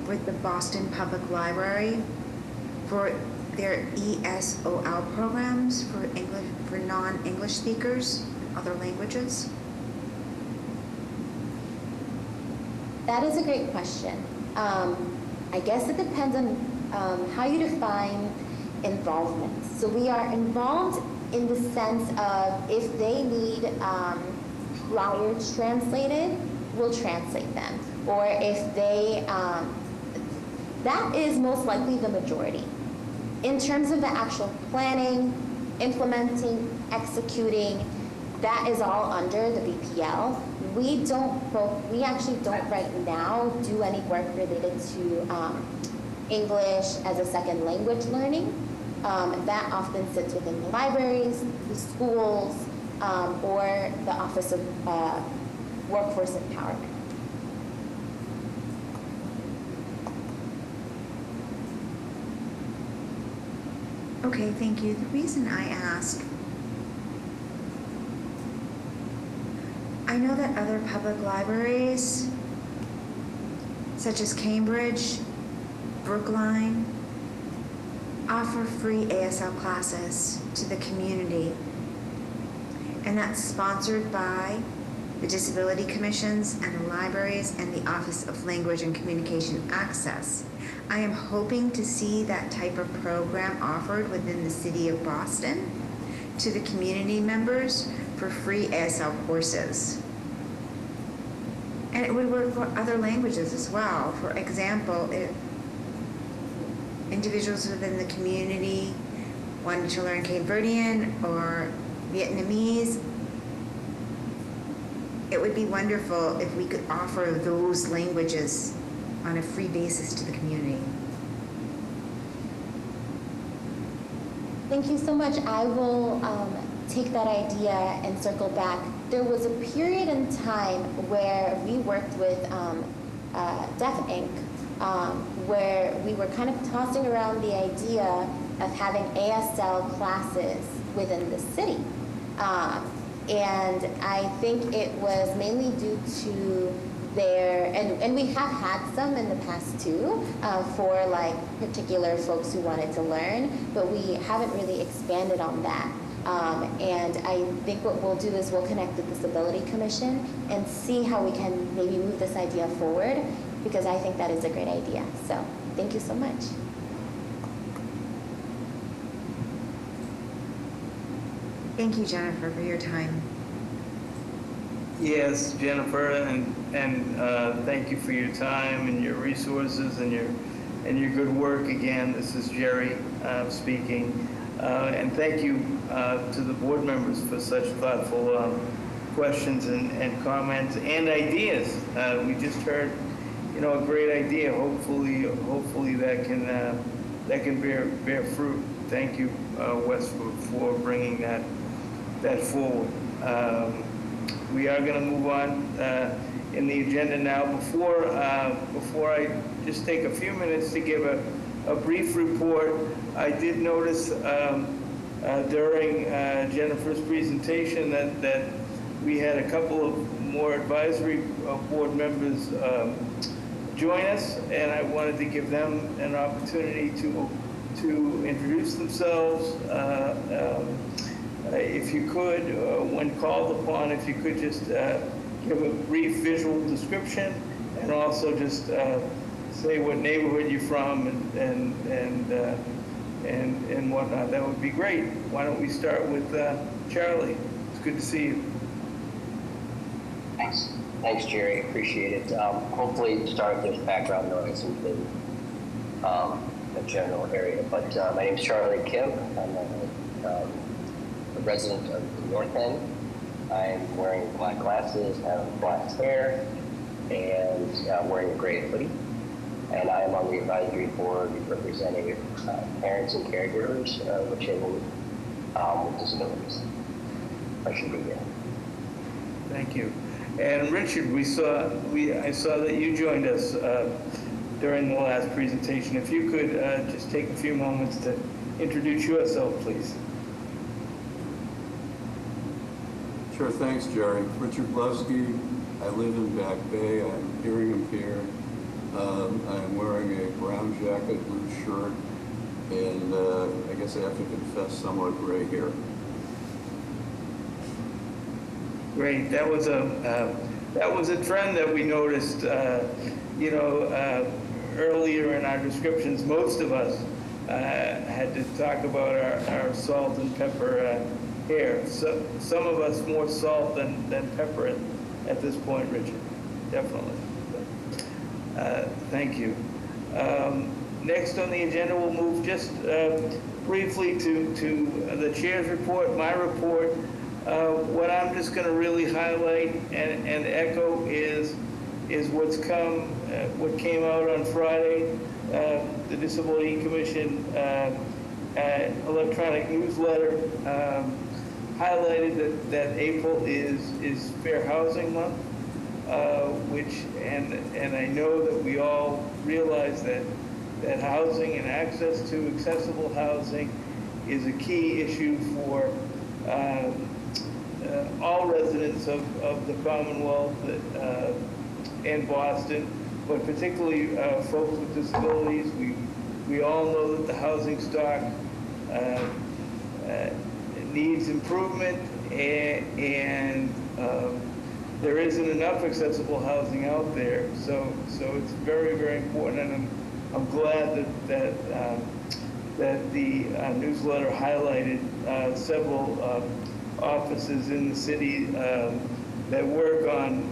with the Boston Public Library for their ESOL programs for non-English speakers, other languages? That is a great question. I guess it depends on how you define involvement. So we are involved in the sense of if they need flyers translated, we'll translate them. Or if they, that is most likely the majority. In terms of the actual planning, implementing, executing, that is all under the BPL. We actually don't right now do any work related to English as a second language learning. That often sits within the libraries, the schools, or the Office of Workforce Empowerment. Okay, thank you. The reason I ask, I know that other public libraries, such as Cambridge, Brookline, offer free ASL classes to the community. And that's sponsored by the Disability Commissions and the libraries and the Office of Language and Communication Access. I am hoping to see that type of program offered within the city of Boston to the community members for free ASL courses. And it would work for other languages as well. For example, if individuals within the community wanted to learn Cape Verdean or Vietnamese, it would be wonderful if we could offer those languages on a free basis to the community. Thank you so much. I will take that idea and circle back. There was a period in time where we worked with Deaf Inc., where we were kind of tossing around the idea of having ASL classes within the city. And I think it was mainly due to their, and we have had some in the past too, for like particular folks who wanted to learn, but we haven't really expanded on that. And I think what we'll do is we'll connect the Disability Commission and see how we can maybe move this idea forward, because I think that is a great idea. So thank you so much. Thank you, Jennifer, for your time. Yes, Jennifer, and thank you for your time and your resources and your good work. Again, this is Jerry speaking, and thank you to the board members for such thoughtful questions and comments and ideas. We just heard, a great idea. Hopefully that can bear fruit. Thank you, Wes, for bringing that forward. We are going to move on in the agenda now. Before I just take a few minutes to give a brief report, I did notice during Jennifer's presentation that we had a couple of more advisory board members join us, and I wanted to give them an opportunity to introduce themselves. If you could, when called upon, if you could just give a brief visual description, and also just say what neighborhood you're from and whatnot, that would be great. Why don't we start with Charlie? It's good to see you. Thanks, Jerry. Appreciate it. Hopefully, start with there's background noise within the general area. But my name is Charlie Kim. I'm a resident of the North End. I'm wearing black glasses, have black hair, and I'm wearing a gray hoodie. And I am on the advisory board representing parents and caregivers with children with disabilities. I should be here. Thank you. And Richard, I saw that you joined us during the last presentation. If you could just take a few moments to introduce yourself, please. Sure, thanks, Jerry. Richard Blevsky. I live in Back Bay. I'm hearing impaired. I'm wearing a brown jacket, blue shirt, and I guess I have to confess, somewhat gray hair. Great. That was a trend that we noticed. Earlier in our descriptions, most of us had to talk about our salt and pepper hair. So some of us more salt than pepper at this point, Richard. Definitely. Thank you. Next on the agenda, we'll move just briefly to the chair's report, my report. What I'm just going to really highlight and echo is what came out on Friday. The Disability Commission electronic newsletter highlighted that April is Fair Housing Month, and I know that we all realize that housing and access to accessible housing is a key issue for all residents of the Commonwealth and Boston, but particularly folks with disabilities. We all know that the housing stock needs improvement, and there isn't enough accessible housing out there. So it's very, very important, and I'm glad that the newsletter highlighted several offices in the city that work on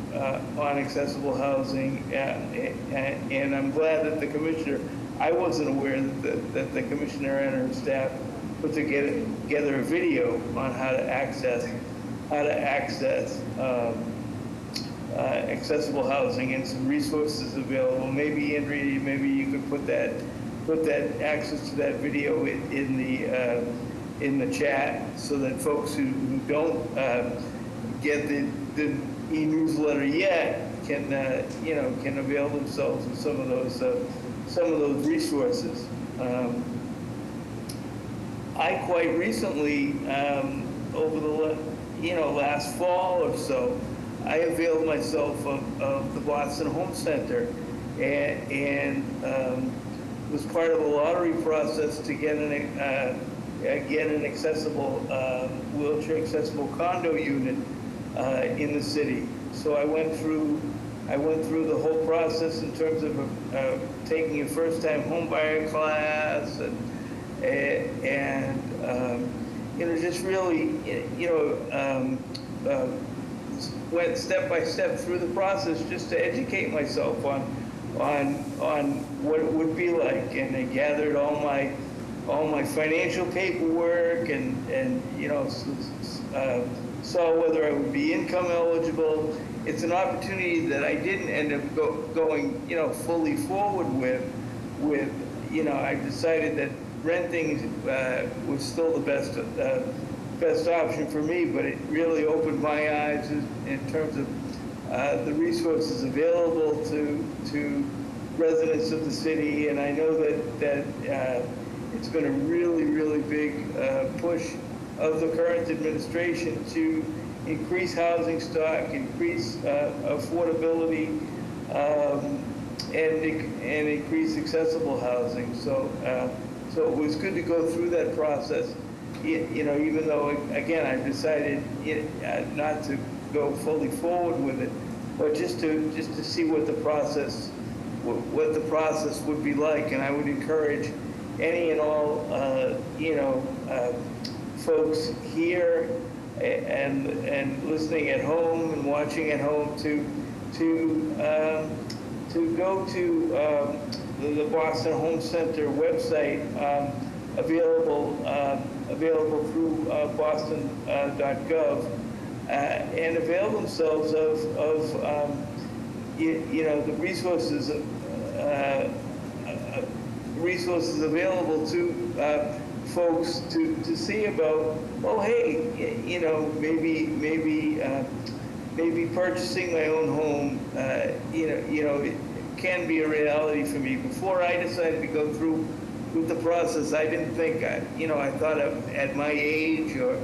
accessible housing, and I'm glad that the commissioner, I wasn't aware that the commissioner and her staff put together a video on how to access accessible housing and some resources available. Maybe Andrea, maybe you could put that access to that video in the chat, so that folks who don't get the e-newsletter yet can avail themselves of some of those resources. I quite recently, over the last fall or so, I availed myself of the Boston Home Center and was part of the lottery process to get an accessible, wheelchair accessible condo unit in the city. So I went through the whole process in terms of taking a first-time homebuyer class and just really went step by step through the process just to educate myself on what it would be like, and I gathered all my financial paperwork and saw whether I would be income eligible. It's an opportunity that I didn't end up going fully forward with I decided that renting was still the best option for me, but it really opened my eyes in terms of the resources available to residents of the city. And I know that it's been a really big push of the current administration to increase housing stock, increase affordability, and increase accessible housing. So it was good to go through that process. Even though, again, I decided not to go fully forward with it, but just to see what the process would be like. And I would encourage any and all folks here and listening at home and watching at home to go to the Boston Home Center website, available through boston.gov, and avail themselves of the resources available to folks to see about, oh, hey, maybe purchasing my own home, it can be a reality for me. Before I decided to go through with the process, I didn't think, I thought at my age or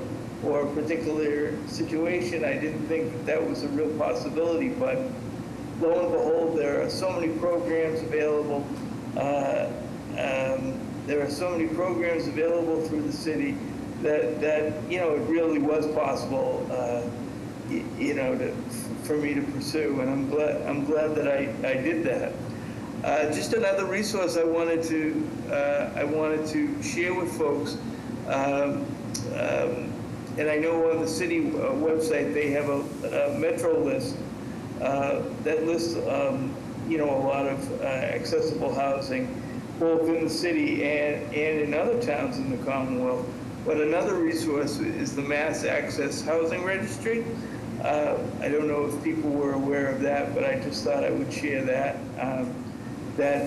a particular situation, I didn't think that was a real possibility. But lo and behold, there are so many programs available. There are so many programs available through the city that it really was possible, for me to pursue, and I'm glad that I did that. Just another resource I wanted to share with folks, and I know on the city website they have a Metro list that lists a lot of accessible housing, both in the city and in other towns in the Commonwealth. But another resource is the Mass Access Housing Registry. I don't know if people were aware of that, but I just thought I would share that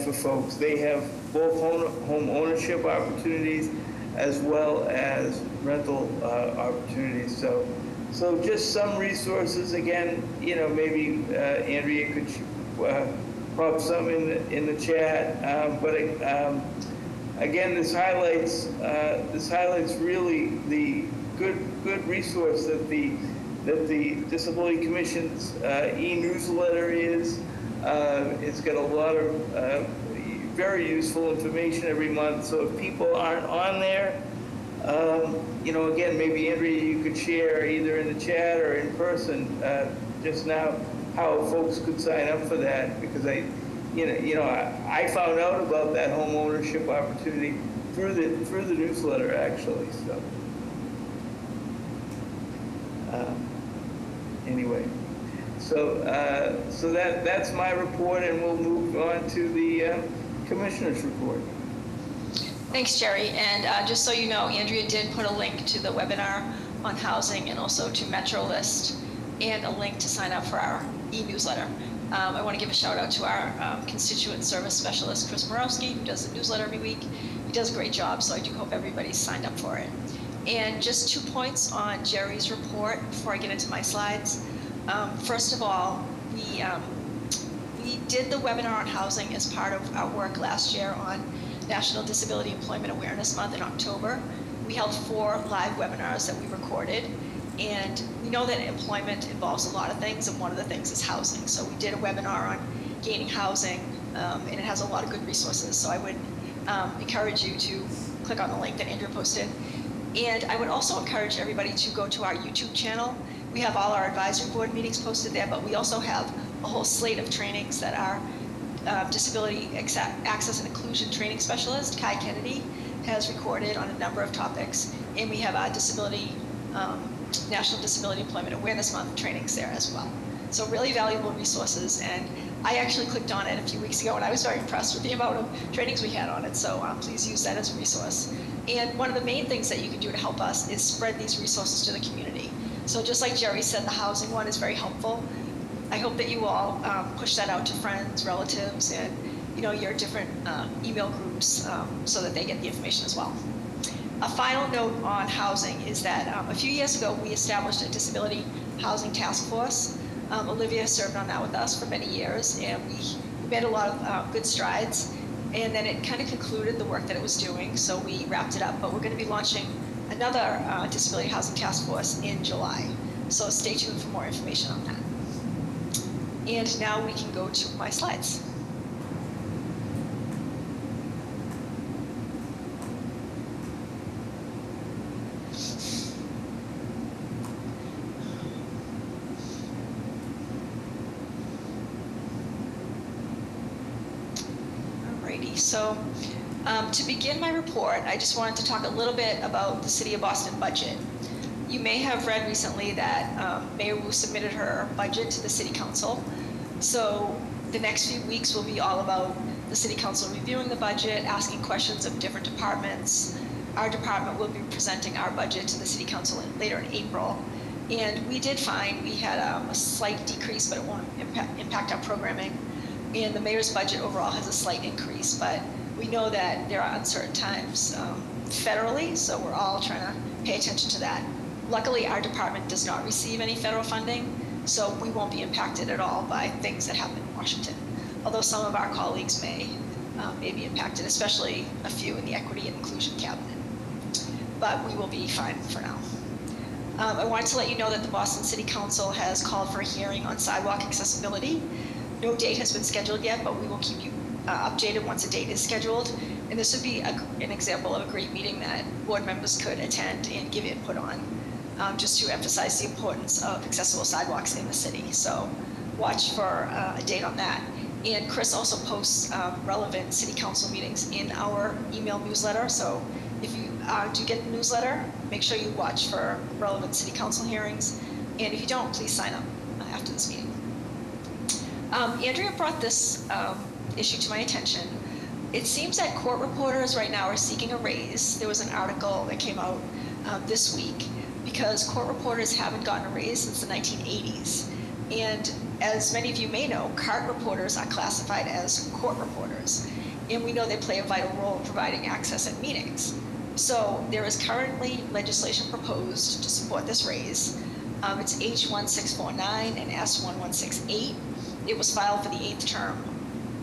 for folks. They have both home ownership opportunities as well as rental opportunities. So just some resources. Again, maybe Andrea could pop some in the chat. But again, this highlights really the good resource that the Disability Commission's e-newsletter is. It's got a lot of very useful information every month. So if people aren't on there, again, maybe Andrea, you could share either in the chat or in person just now how folks could sign up for that, because I found out about that home ownership opportunity through the newsletter actually. So anyway, so that's my report, and we'll move on to the Commissioner's report. Thanks, Jerry. And just so you know, Andrea did put a link to the webinar on housing and also to MetroList and a link to sign up for our e-newsletter. I want to give a shout out to our constituent service specialist, Chris Borowski, who does the newsletter every week. He does a great job, so I do hope everybody's signed up for it. And just 2 points on Jerry's report before I get into my slides. First of all, we did the webinar on housing as part of our work last year on National Disability Employment Awareness Month in October. We held 4 live webinars that we recorded, and we know that employment involves a lot of things, and one of the things is housing. So we did a webinar on gaining housing, and it has a lot of good resources. So I would encourage you to click on the link that Andrea posted. And I would also encourage everybody to go to our YouTube channel. We have all our advisory board meetings posted there, but we also have a whole slate of trainings that our Disability Access and Inclusion Training Specialist, Kai Kennedy, has recorded on a number of topics. And we have our National Disability Employment Awareness Month trainings there as well. So really valuable resources. And I actually clicked on it a few weeks ago, and I was very impressed with the amount of trainings we had on it. So please use that as a resource. And one of the main things that you can do to help us is spread these resources to the community. So just like Jerry said, the housing one is very helpful. I hope that you all push that out to friends, relatives, and your different email groups so that they get the information as well. A final note on housing is that a few years ago we established a disability housing task force. Olivia served on that with us for many years, and we made a lot of good strides. And then it kind of concluded the work that it was doing, so we wrapped it up. But we're going to be launching another disability housing task force in July. So stay tuned for more information on that. And now we can go to my slides. So to begin my report, I just wanted to talk a little bit about the City of Boston budget. You may have read recently that Mayor Wu submitted her budget to the City Council. So the next few weeks will be all about the City Council reviewing the budget, asking questions of different departments. Our department will be presenting our budget to the City Council later in April. And we did find we had a slight decrease, but it won't impact our programming. And the mayor's budget overall has a slight increase, but we know that there are uncertain times federally, so we're all trying to pay attention to that. Luckily, our department does not receive any federal funding, so we won't be impacted at all by things that happen in Washington, although some of our colleagues may be impacted, especially a few in the Equity and Inclusion Cabinet. But we will be fine for now. I wanted to let you know that the Boston City Council has called for a hearing on sidewalk accessibility. No date has been scheduled yet, but we will keep you updated once a date is scheduled. And this would be an example of a great meeting that board members could attend and give input on, just to emphasize the importance of accessible sidewalks in the city. So watch for a date on that. And Chris also posts relevant city council meetings in our email newsletter. So if you do get the newsletter, make sure you watch for relevant city council hearings. And if you don't, please sign up after this meeting. Andrea brought this issue to my attention. It seems that court reporters right now are seeking a raise. There was an article that came out this week because court reporters haven't gotten a raise since the 1980s. And as many of you may know, CART reporters are classified as court reporters. And we know they play a vital role in providing access at meetings. So there is currently legislation proposed to support this raise. It's H1649 and S1168. It was filed for the 8th term,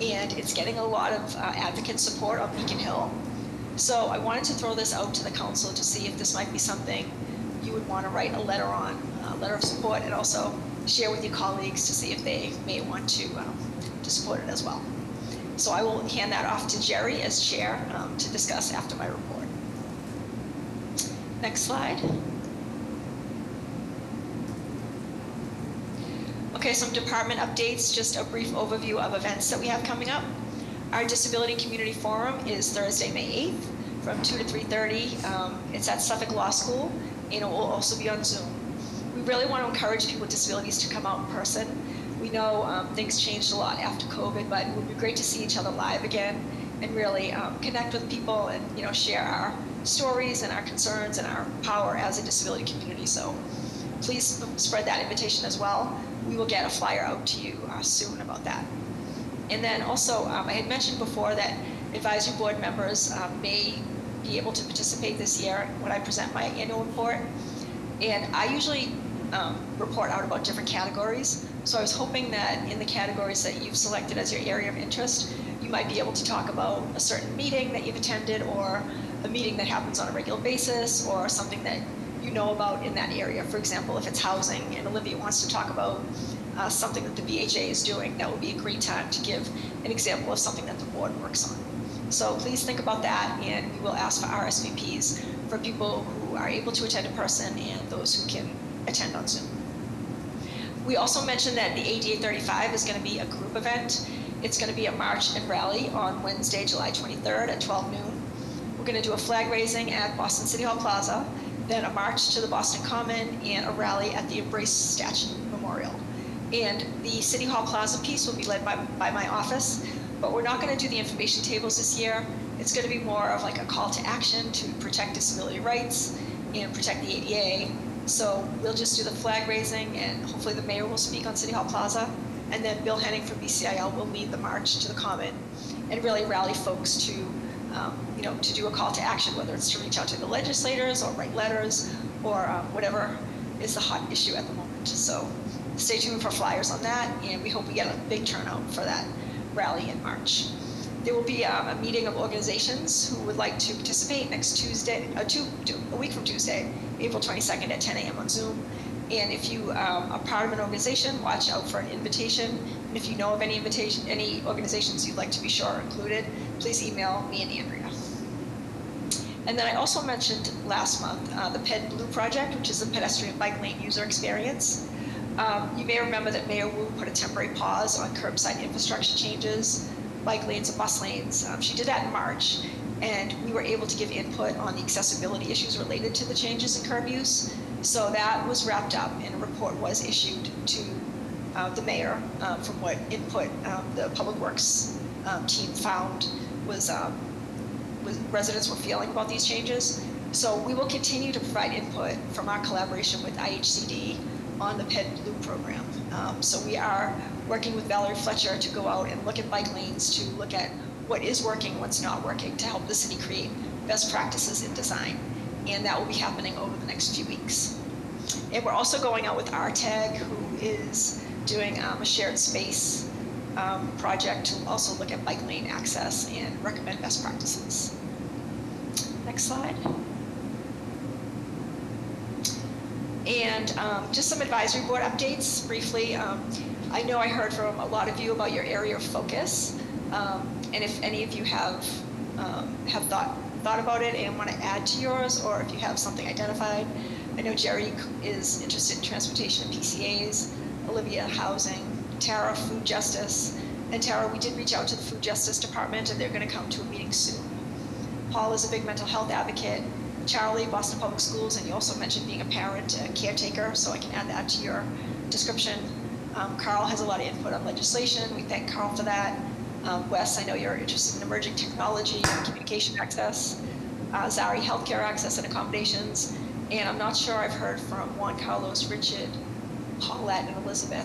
and it's getting a lot of advocate support on Beacon Hill. So I wanted to throw this out to the council to see if this might be something you would want to write a letter on, a letter of support, and also share with your colleagues to see if they may want to support it as well. So I will hand that off to Jerry as chair to discuss after my report. Next slide. Okay, some department updates, just a brief overview of events that we have coming up. Our Disability Community Forum is Thursday, May 8th from 2 to 3:30. It's at Suffolk Law School, and it will also be on Zoom. We really want to encourage people with disabilities to come out in person. We know things changed a lot after COVID, but it would be great to see each other live again and really connect with people and share our stories and our concerns and our power as a disability community. So please spread that invitation as well. We will get a flyer out to you soon about that. And then also, I had mentioned before that advisory board members may be able to participate this year when I present my annual report. And I usually report out about different categories. So I was hoping that in the categories that you've selected as your area of interest, you might be able to talk about a certain meeting that you've attended, or a meeting that happens on a regular basis, or something that you know about in that area. For example, if it's housing and Olivia wants to talk about something that the BHA is doing, that would be a great time to give an example of something that the board works on. So please think about that, and we will ask for RSVPs for people who are able to attend in person and those who can attend on Zoom. We also mentioned that the ADA 35 is going to be a group event. It's going to be a march and rally on Wednesday, July 23rd at 12 noon. We're going to do a flag raising at Boston City Hall Plaza, then a march to the Boston Common, and a rally at the Embrace Statue Memorial. And the City Hall Plaza piece will be led by my office, but we're not going to do the information tables this year. It's going to be more of like a call to action to protect disability rights and protect the ADA. So we'll just do the flag raising, and hopefully the mayor will speak on City Hall Plaza, and then Bill Henning from BCIL will lead the march to the Common, and really rally folks to, to do a call to action, whether it's to reach out to the legislators or write letters or whatever is the hot issue at the moment. So stay tuned for flyers on that, and we hope we get a big turnout for that rally in March. There will be a meeting of organizations who would like to participate next Tuesday, a week from Tuesday, April 22nd at 10 a.m. on Zoom. And if you are part of an organization, watch out for an invitation. And if you know of any organizations you'd like to be sure are included, please email me and Andrea. And then I also mentioned last month the Ped Blue project, which is a pedestrian bike lane user experience. You may remember that Mayor Wu put a temporary pause on curbside infrastructure changes, bike lanes and bus lanes. She did that in March, and we were able to give input on the accessibility issues related to the changes in curb use. So that was wrapped up, and a report was issued to the mayor from what input the Public Works team found was residents were feeling about these changes. So we will continue to provide input from our collaboration with IHCD on the Ped Blue program. So we are working with Valerie Fletcher to go out and look at bike lanes, to look at what is working, what's not working, to help the city create best practices in design. And that will be happening over the next few weeks. And we're also going out with RTAG, who is doing a shared space project to also look at bike lane access and recommend best practices. Next slide. And just some advisory board updates briefly. I know I heard from a lot of you about your area of focus. And if any of you have thought about it and want to add to yours, or if you have something identified. I know Jerry is interested in transportation and PCAs, Olivia, housing, Tara, food justice. And Tara, we did reach out to the food justice department, and they're going to come to a meeting soon. Paul is a big mental health advocate. Charlie, Boston Public Schools, and you also mentioned being a parent, a caretaker, so I can add that to your description. Carl has a lot of input on legislation. We thank Carl for that. Wes, I know you're interested in emerging technology and communication access. Zari, healthcare access and accommodations. And I'm not sure I've heard from Juan Carlos, Richard, Paulette, and Elizabeth.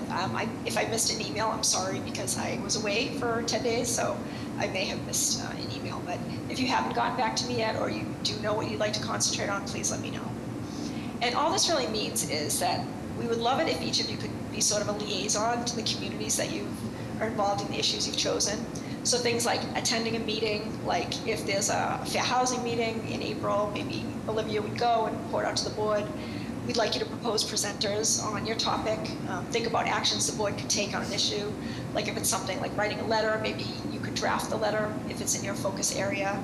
If I missed an email, I'm sorry, because I was away for 10 days, so I may have missed an email. But if you haven't gotten back to me yet, or you do know what you'd like to concentrate on, please let me know. And all this really means is that we would love it if each of you could be sort of a liaison to the communities that you are involved in the issues you've chosen. So things like attending a meeting, like if there's a fair housing meeting in April, maybe Olivia would go and report out to the board. We'd like you to propose presenters on your topic. Think about actions the board could take on an issue. Like if it's something like writing a letter, maybe you could draft the letter if it's in your focus area.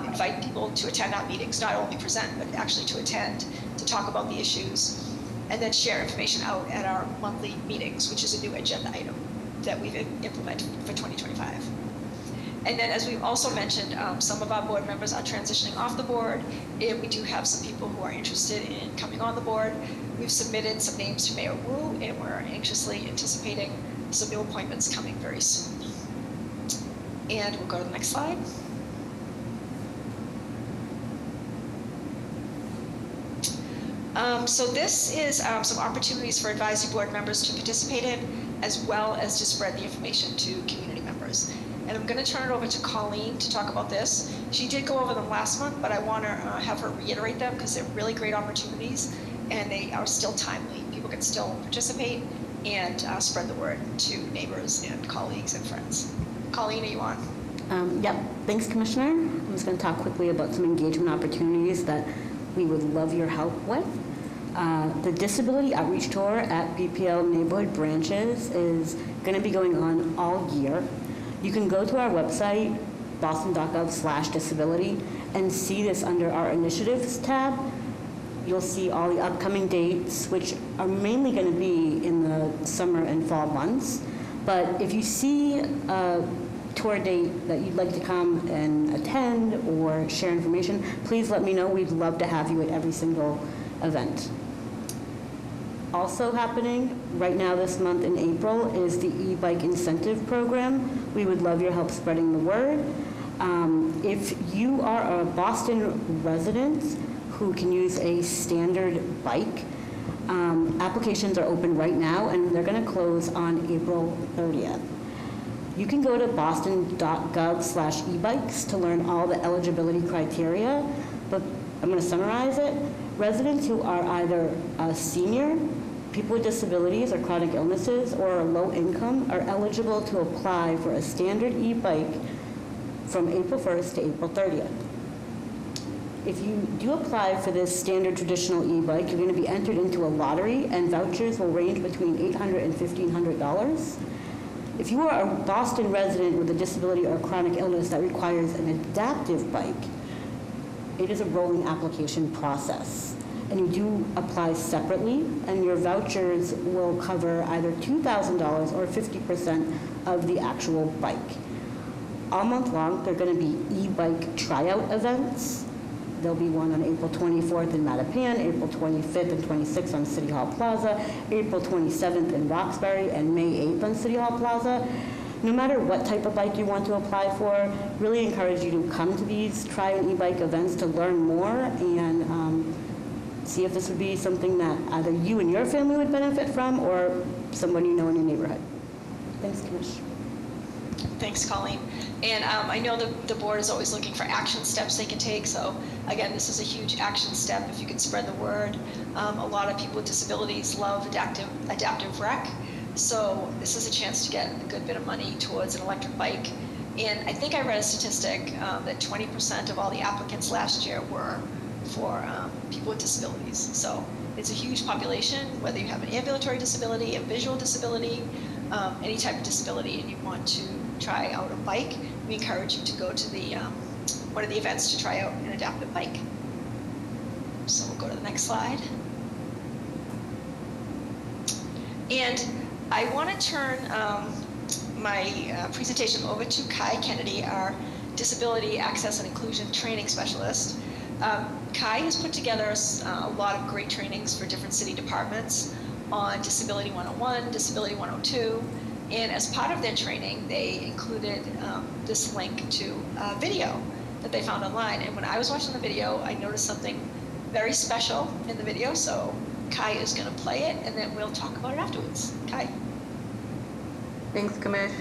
Invite people to attend our meetings, not only present, but actually to attend, to talk about the issues. And then share information out at our monthly meetings, which is a new agenda item that we've implemented for 2025. And then, as we've also mentioned, some of our board members are transitioning off the board, and we do have some people who are interested in coming on the board. We've submitted some names to Mayor Wu, and we're anxiously anticipating some new appointments coming very soon. And we'll go to the next slide. So this is some opportunities for advisory board members to participate in, as well as to spread the information to community members. And I'm going to turn it over to Colleen to talk about this. She did go over them last month, but I want to have her reiterate them because they're really great opportunities and they are still timely. People can still participate and spread the word to neighbors and colleagues and friends. Colleen, are you on? Yep. Thanks, Commissioner. I'm just going to talk quickly about some engagement opportunities that we would love your help with. The Disability Outreach Tour at BPL Neighborhood Branches is going to be going on all year. You can go to our website, boston.gov/disability, and see this under our initiatives tab. You'll see all the upcoming dates, which are mainly going to be in the summer and fall months. But if you see a tour date that you'd like to come and attend or share information, please let me know. We'd love to have you at every single event. Also happening right now this month in April is the e-bike incentive program. We would love your help spreading the word. If you are a Boston resident who can use a standard bike, applications are open right now and they're going to close on April 30th. You can go to boston.gov/ebikes to learn all the eligibility criteria, but I'm going to summarize it. Residents who are either a senior, people with disabilities or chronic illnesses, or are low income are eligible to apply for a standard e-bike from April 1st to April 30th. If you do apply for this standard traditional e-bike, you're going to be entered into a lottery, and vouchers will range between $800 and $1,500. If you are a Boston resident with a disability or chronic illness that requires an adaptive bike, it is a rolling application process. And you do apply separately, and your vouchers will cover either $2,000 or 50% of the actual bike. All month long, there are going to be e-bike tryout events. There'll be one on April 24th in Mattapan, April 25th and 26th on City Hall Plaza, April 27th in Roxbury, and May 8th on City Hall Plaza. No matter what type of bike you want to apply for, really encourage you to come to these tryout e-bike events to learn more and see if this would be something that either you and your family would benefit from or someone you know in your neighborhood. Thanks, Kamish. Thanks, Colleen. And I know the board is always looking for action steps they can take. So again, this is a huge action step. If you can spread the word, a lot of people with disabilities love adaptive rec. So this is a chance to get a good bit of money towards an electric bike. And I think I read a statistic that 20% of all the applicants last year were for people with disabilities. So it's a huge population, whether you have an ambulatory disability, a visual disability, any type of disability, and you want to try out a bike, we encourage you to go to the one of the events to try out an adaptive bike. So we'll go to the next slide. And I want to turn my presentation over to Kai Kennedy, our Disability Access and Inclusion Training Specialist. Kai has put together a lot of great trainings for different city departments on Disability 101, Disability 102, and as part of their training, they included this link to a video that they found online. And when I was watching the video, I noticed something very special in the video, so Kai is going to play it, and then we'll talk about it afterwards. Kai. Thanks, Kamish.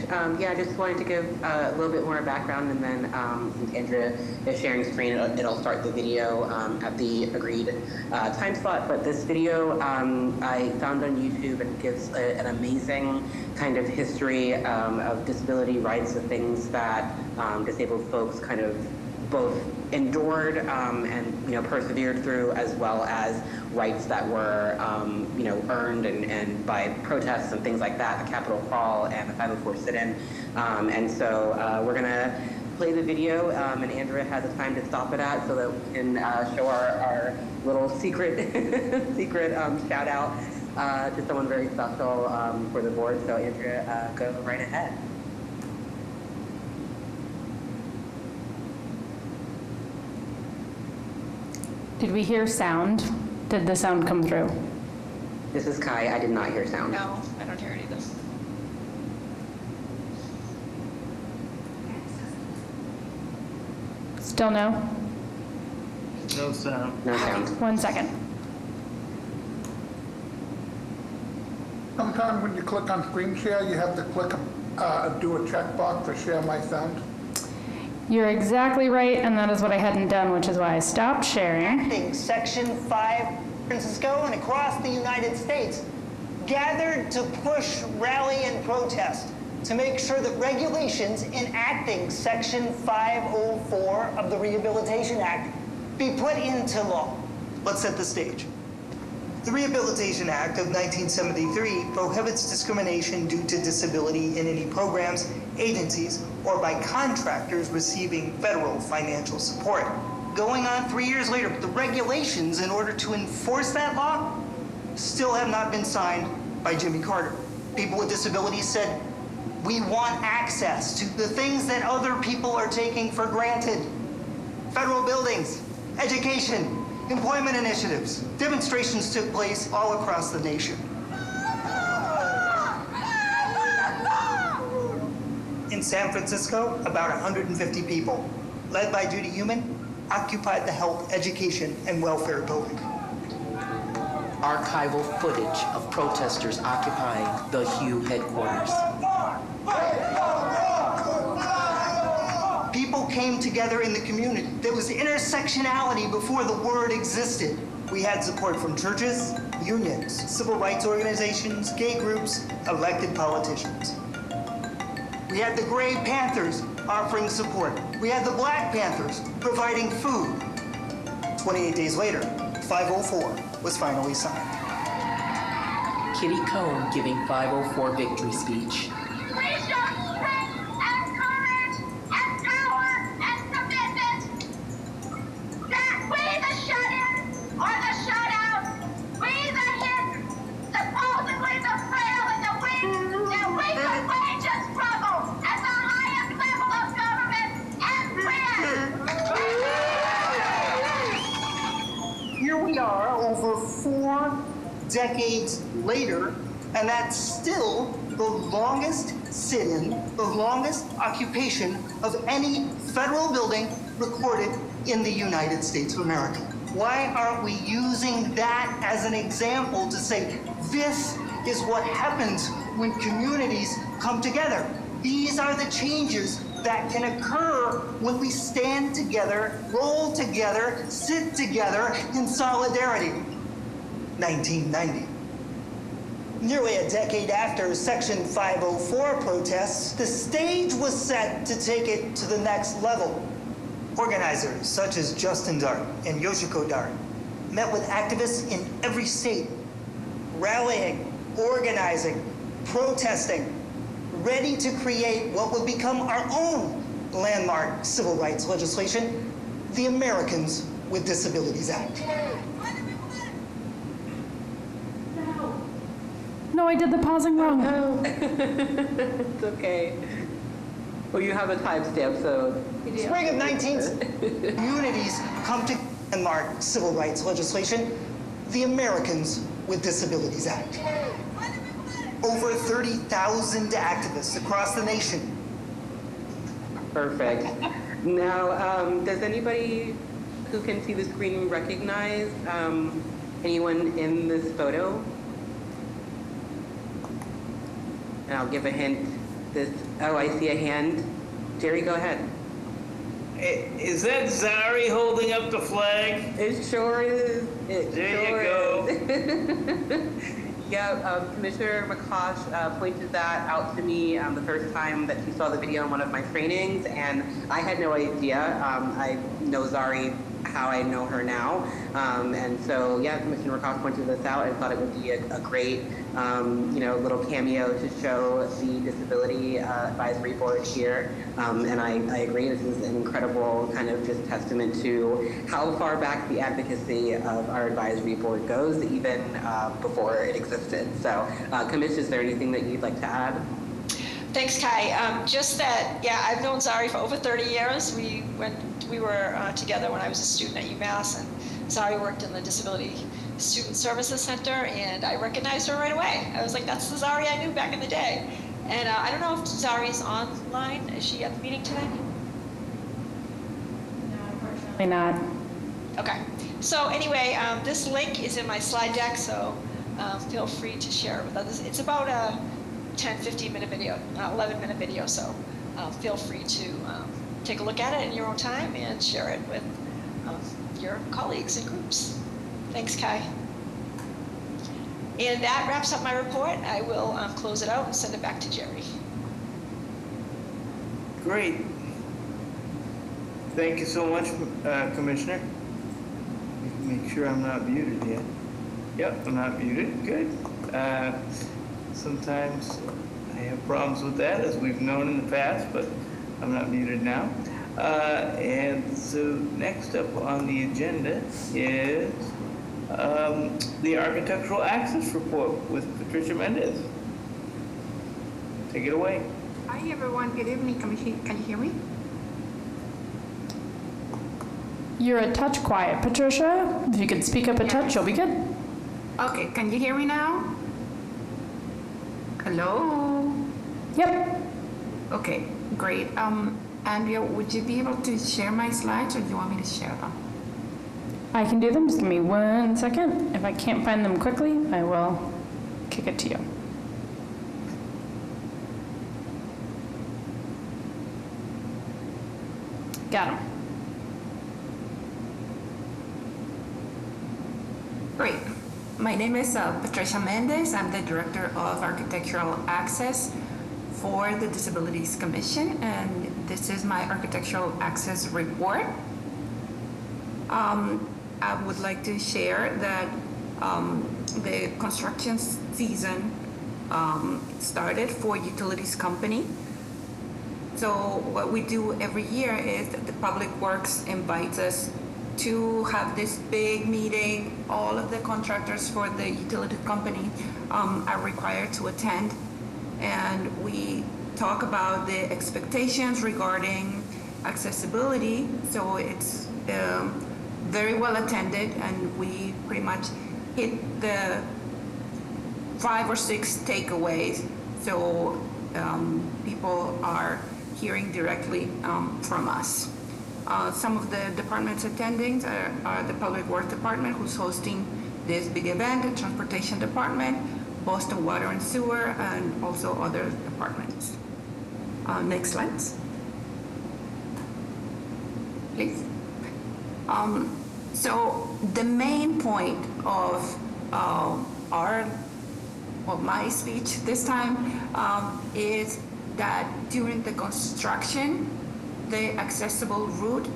Yeah, I just wanted to give a little bit more background, and then since Andrea is sharing screen, it'll start the video at the agreed time slot. But this video I found on YouTube, and it gives an amazing kind of history of disability rights, the things that disabled folks kind of both endured and persevered through, as well as rights that were earned and by protests and things like that, the Capitol Crawl and the 504 sit-in. And so we're gonna play the video, and Andrea has a time to stop it at so that we can show our little secret secret shout out to someone very special for the board. So Andrea, go right ahead. Did we hear sound? Did the sound come through? This is Kai. I did not hear sound. No, I don't hear any of this. Still no? No sound. No sound. 1 second. Sometimes when you click on screen share, you have to click, do a checkbox for share my sound. You're exactly right, and that is what I hadn't done, which is why I stopped sharing. Acting Section 5, Francisco, and across the United States, gathered to push, rally, and protest to make sure that regulations enacting Section 504 of the Rehabilitation Act be put into law. Let's set the stage. The Rehabilitation Act of 1973 prohibits discrimination due to disability in any programs, agencies, or by contractors receiving federal financial support. Going on 3 years later, the regulations in order to enforce that law still have not been signed by Jimmy Carter. People with disabilities said, we want access to the things that other people are taking for granted. Federal buildings, education, employment initiatives. Demonstrations took place all across the nation. In San Francisco, about 150 people, led by Judy Heumann, occupied the health, education, and welfare building. Archival footage of protesters occupying the Hue headquarters. came together in the community. There was intersectionality before the word existed. We had support from churches, unions, civil rights organizations, gay groups, elected politicians. We had the Gray Panthers offering support. We had the Black Panthers providing food. 28 days later, 504 was finally signed. Kitty Cone giving 504 victory speech. We show strength and courage and power and commitment that we the shut-in or the shut-out, we the hidden, supposedly the frail and the weak, that we could wage a struggle at the highest level of government and win. Here we are over 4 decades later, and that's still the longest sit-in, the longest occupation of any federal building recorded in the United States of America. Why aren't we using that as an example to say, this is what happens when communities come together? These are the changes that can occur when we stand together, roll together, sit together in solidarity. 1990. Nearly a decade after Section 504 protests, the stage was set to take it to the next level. Organizers such as Justin Dart and Yoshiko Dart met with activists in every state, rallying, organizing, protesting, ready to create what would become our own landmark civil rights legislation, the Americans with Disabilities Act. No, I did the pausing wrong. It's okay. Well, you have a timestamp, so. Spring of 19th, communities come to landmark civil rights legislation, the Americans with Disabilities Act. Over 30,000 activists across the nation. Perfect. Now, does anybody who can see the screen recognize anyone in this photo? And I'll give a hint. Oh, I see a hand. Jerry, go ahead. Is that Zari holding up the flag? It sure is. There you go. Yeah, Commissioner McCosh pointed that out to me the first time that he saw the video in one of my trainings, and I had no idea. I know Zari how I know her now, and so yeah, Commissioner McCosh pointed this out. I thought it would be a great, little cameo to show the Disability Advisory Board here, and I agree. This is an incredible kind of just testament to how far back the advocacy of our advisory board goes, even before it existed. So, Commissioner, is there anything that you'd like to add? Thanks, Kai. Just that, yeah, I've known Zari for over 30 years. We were together when I was a student at UMass, and Zari worked in the Disability Student Services Center, and I recognized her right away. I was like, that's the Zari I knew back in the day. And I don't know if Zari's online. Is she at the meeting today? Probably not. Okay. So anyway, this link is in my slide deck, so feel free to share it with others. It's about a 10, 15-minute video, 11-minute video, so feel free to take a look at it in your own time and share it with your colleagues and groups. Thanks, Kai. And that wraps up my report. I will close it out and send it back to Jerry. Great. Thank you so much, Commissioner. Make sure I'm not muted yet. Yep, I'm not muted. Good. Sometimes I have problems with that, as we've known in the past, but I'm not muted now. And so next up on the agenda is the Architectural Access Report with Patricia Mendez. Take it away. Hi everyone, good evening. Can you hear me? You're a touch quiet, Patricia. If you could speak up a touch, you'll be good. Okay, can you hear me now? Hello? Yep. Okay, great. Andrea, would you be able to share my slides, or do you want me to share them? I can do them. Just give me 1 second. If I can't find them quickly, I will kick it to you. Got him. Great. My name is Patricia Mendez. I'm the Director of Architectural Access for the Disabilities Commission, and this is my Architectural Access Report. I would like to share that the construction season started for utilities company. So what we do every year is that the Public Works invites us to have this big meeting. All of the contractors for the utility company are required to attend, and we talk about the expectations regarding accessibility. So it's very well attended, and we pretty much hit the 5 or 6 takeaways. So people are hearing directly from us. Some of the departments attending are the Public Works Department, who's hosting this big event, the Transportation Department, Boston Water and Sewer, and also other departments. Next slides, please. So the main point of my speech this time is that during the construction, the accessible route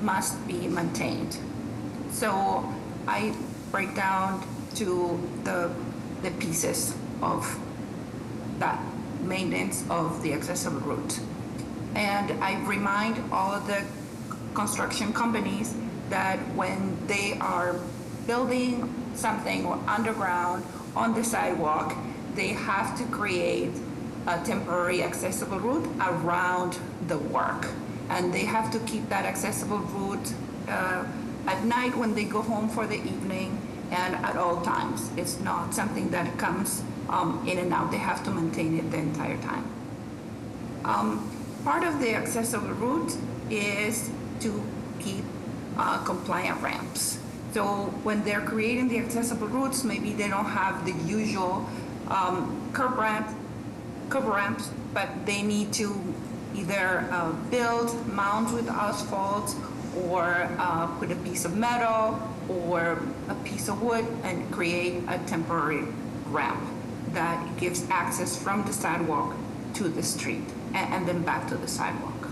must be maintained. So I break down to the pieces of that maintenance of the accessible route. And I remind all of the construction companies that when they are building something or underground on the sidewalk, they have to create a temporary accessible route around the work. And they have to keep that accessible route at night when they go home for the evening and at all times. It's not something that comes in and out. They have to maintain it the entire time. Part of the accessible route is to keep compliant ramps. So when they're creating the accessible routes, maybe they don't have the usual curb ramps, but they need to either build mounds with asphalt or put a piece of metal or a piece of wood and create a temporary ramp that gives access from the sidewalk to the street and then back to the sidewalk.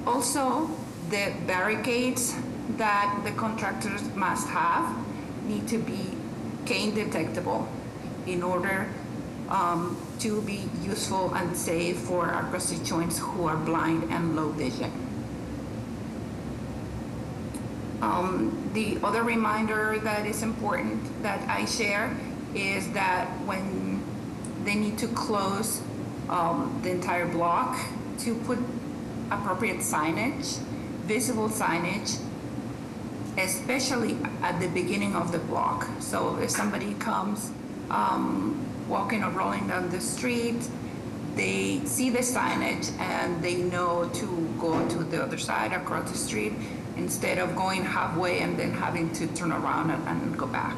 Also, the barricades that the contractors must have need to be cane detectable in order to be useful and safe for our constituents who are blind and low vision. The other reminder that is important that I share is that when they need to close the entire block, to put appropriate signage, visible signage, especially at the beginning of the block. So if somebody comes walking or rolling down the street, they see the signage and they know to go to the other side across the street instead of going halfway and then having to turn around and go back.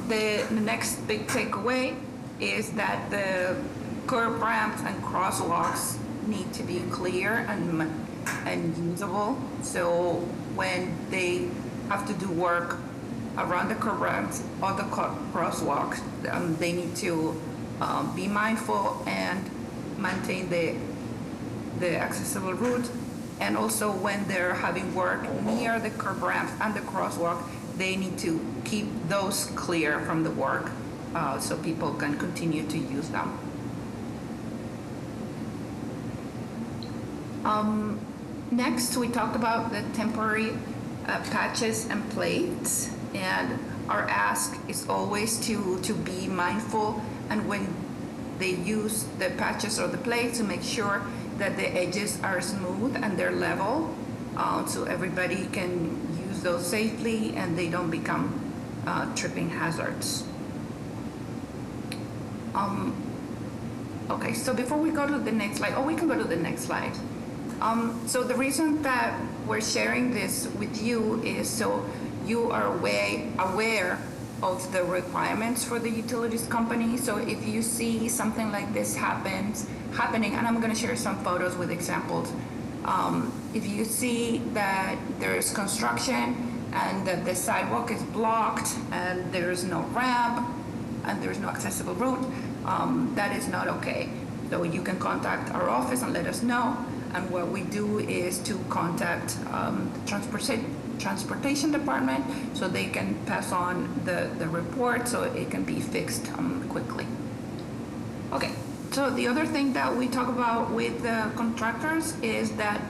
The next big takeaway is that the curb ramps and crosswalks need to be clear and usable. So when they have to do work around the curb ramps or the crosswalks, they need to be mindful and maintain the accessible route. And also when they're having work near the curb ramps and the crosswalk, they need to keep those clear from the work so people can continue to use them. Next, we talked about the temporary patches and plates, and our ask is always to be mindful, and when they use the patches or the plates, to make sure that the edges are smooth and they're level, so everybody can use those safely and they don't become tripping hazards. Okay, so before we go to the next slide, we can go to the next slide. So the reason that we're sharing this with you is so you are aware of the requirements for the utilities company. So if you see something like this happening, and I'm going to share some photos with examples. If you see that there's construction and that the sidewalk is blocked and there's no ramp and there's no accessible route, that is not okay. So you can contact our office and let us know. And what we do is to contact the transportation department so they can pass on the report so it can be fixed quickly. Okay, so the other thing that we talk about with the contractors is that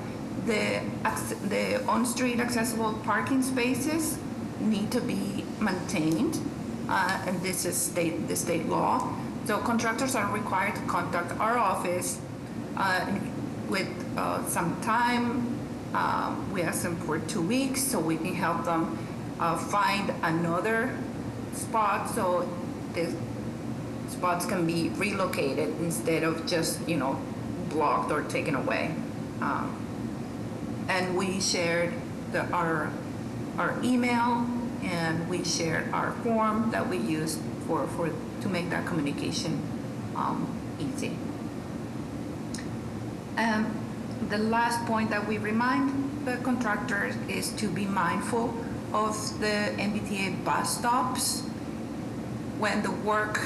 the on-street accessible parking spaces need to be maintained, and this is the state law. So contractors are required to contact our office with some time. We ask them for 2 weeks so we can help them find another spot so the spots can be relocated instead of just, blocked or taken away. And we shared our email, and we shared our form that we used to make that communication easy. The last point that we remind the contractors is to be mindful of the MBTA bus stops when the work